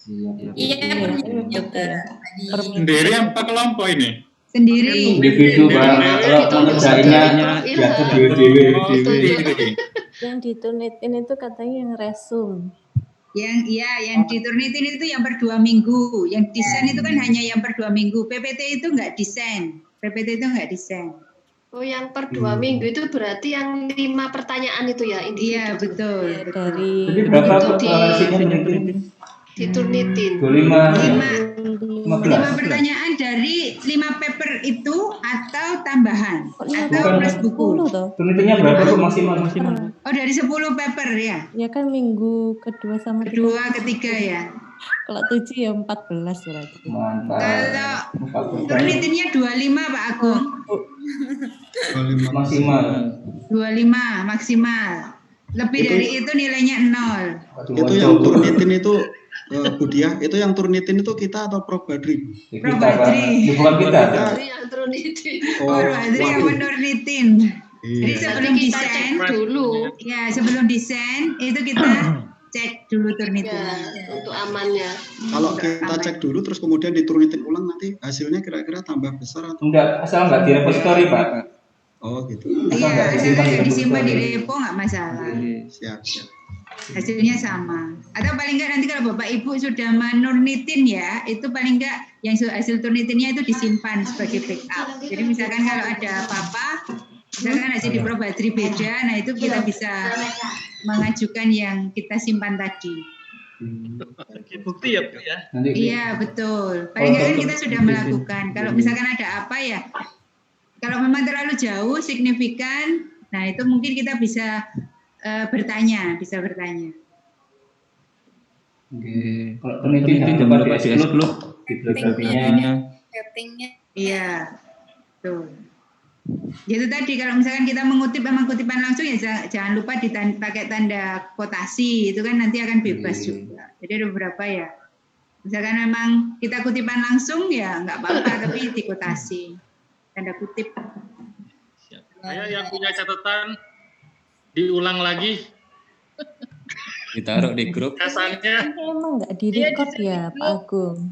Speaker 10: Iya,
Speaker 12: sendiri apa kelompok ini?
Speaker 9: Sendiri.
Speaker 2: Individu Pak. Kalau mengerjainnya diatur dewe-dewe.
Speaker 14: Yang ditunitin itu katanya yang resume.
Speaker 9: Yang ditunitin itu yang per 2 minggu. Yang desain itu kan hanya yang per 2 minggu. PPT itu nggak desain.
Speaker 13: Oh, yang per 2 minggu itu berarti yang 5 pertanyaan itu ya?
Speaker 9: Iya, betul.
Speaker 14: Dari
Speaker 2: Jadi berapa
Speaker 13: ditunitin?
Speaker 9: 5 pertanyaan dari 5 paper itu atau tambahan atau plus buku.
Speaker 2: Tunitinnya berapa maksimal?
Speaker 9: Oh, dari 10 paper ya?
Speaker 14: Ya kan minggu kedua sama
Speaker 9: ketiga ya.
Speaker 14: Kalau 7 ya 14 berarti.
Speaker 2: Mantap.
Speaker 9: Kalau Turnitinnya 25 Pak Agung.
Speaker 11: 25
Speaker 2: Maksimal.
Speaker 9: 25 maksimal. Lebih dari itu nilainya 0.
Speaker 11: Itu yang Turnitin itu Bu Diah, itu yang Turnitin itu kita atau Prof Badri?
Speaker 9: Prof Badri.
Speaker 2: Bukan kita.
Speaker 13: Yang Turnitin.
Speaker 9: Prof Badri yang Turnitin. Jadi sebelum desain
Speaker 13: dulu.
Speaker 9: Ya, sebelum desain itu kita cek dulu Turnitin.
Speaker 13: Ya, untuk amannya.
Speaker 11: Kalau kita cek dulu terus kemudian diturnitin ulang nanti hasilnya kira-kira tambah besar atau
Speaker 2: enggak? Asal enggak di repository, Pak.
Speaker 11: Oh gitu.
Speaker 9: Iya, asal nggak disimpan di repo nggak masalah.
Speaker 11: Siap.
Speaker 9: Hasilnya sama. Atau paling enggak nanti kalau Bapak Ibu sudah menurnitin ya, itu paling enggak yang hasil turnitinnya itu disimpan sebagai backup. Jadi misalkan kalau ada apa-apa, misalkan hasil di Prof Badri beda, nah itu kita bisa mengajukan yang kita simpan tadi.
Speaker 5: Bukti ya Bu ya?
Speaker 9: Iya betul. Paling enggak kan kita sudah melakukan. Kalau misalkan ada apa ya, kalau memang terlalu jauh signifikan, nah itu mungkin kita bisa bertanya.
Speaker 2: Oke. Kalau penelitian jangan lupa di exclude bibliografinya.
Speaker 9: Iya, betul. Itu tadi kalau misalkan kita mengutip memang kutipan langsung ya jangan lupa pakai tanda kotasi, itu kan nanti akan bebas juga. Jadi ada beberapa ya. Misalkan memang kita kutipan langsung ya nggak apa-apa tapi dikotasi tanda kutip.
Speaker 3: Saya yang punya catatan diulang lagi.
Speaker 15: Ditaruh di grup.
Speaker 3: Kesannya
Speaker 14: Emang nggak di record ya Pak Agung?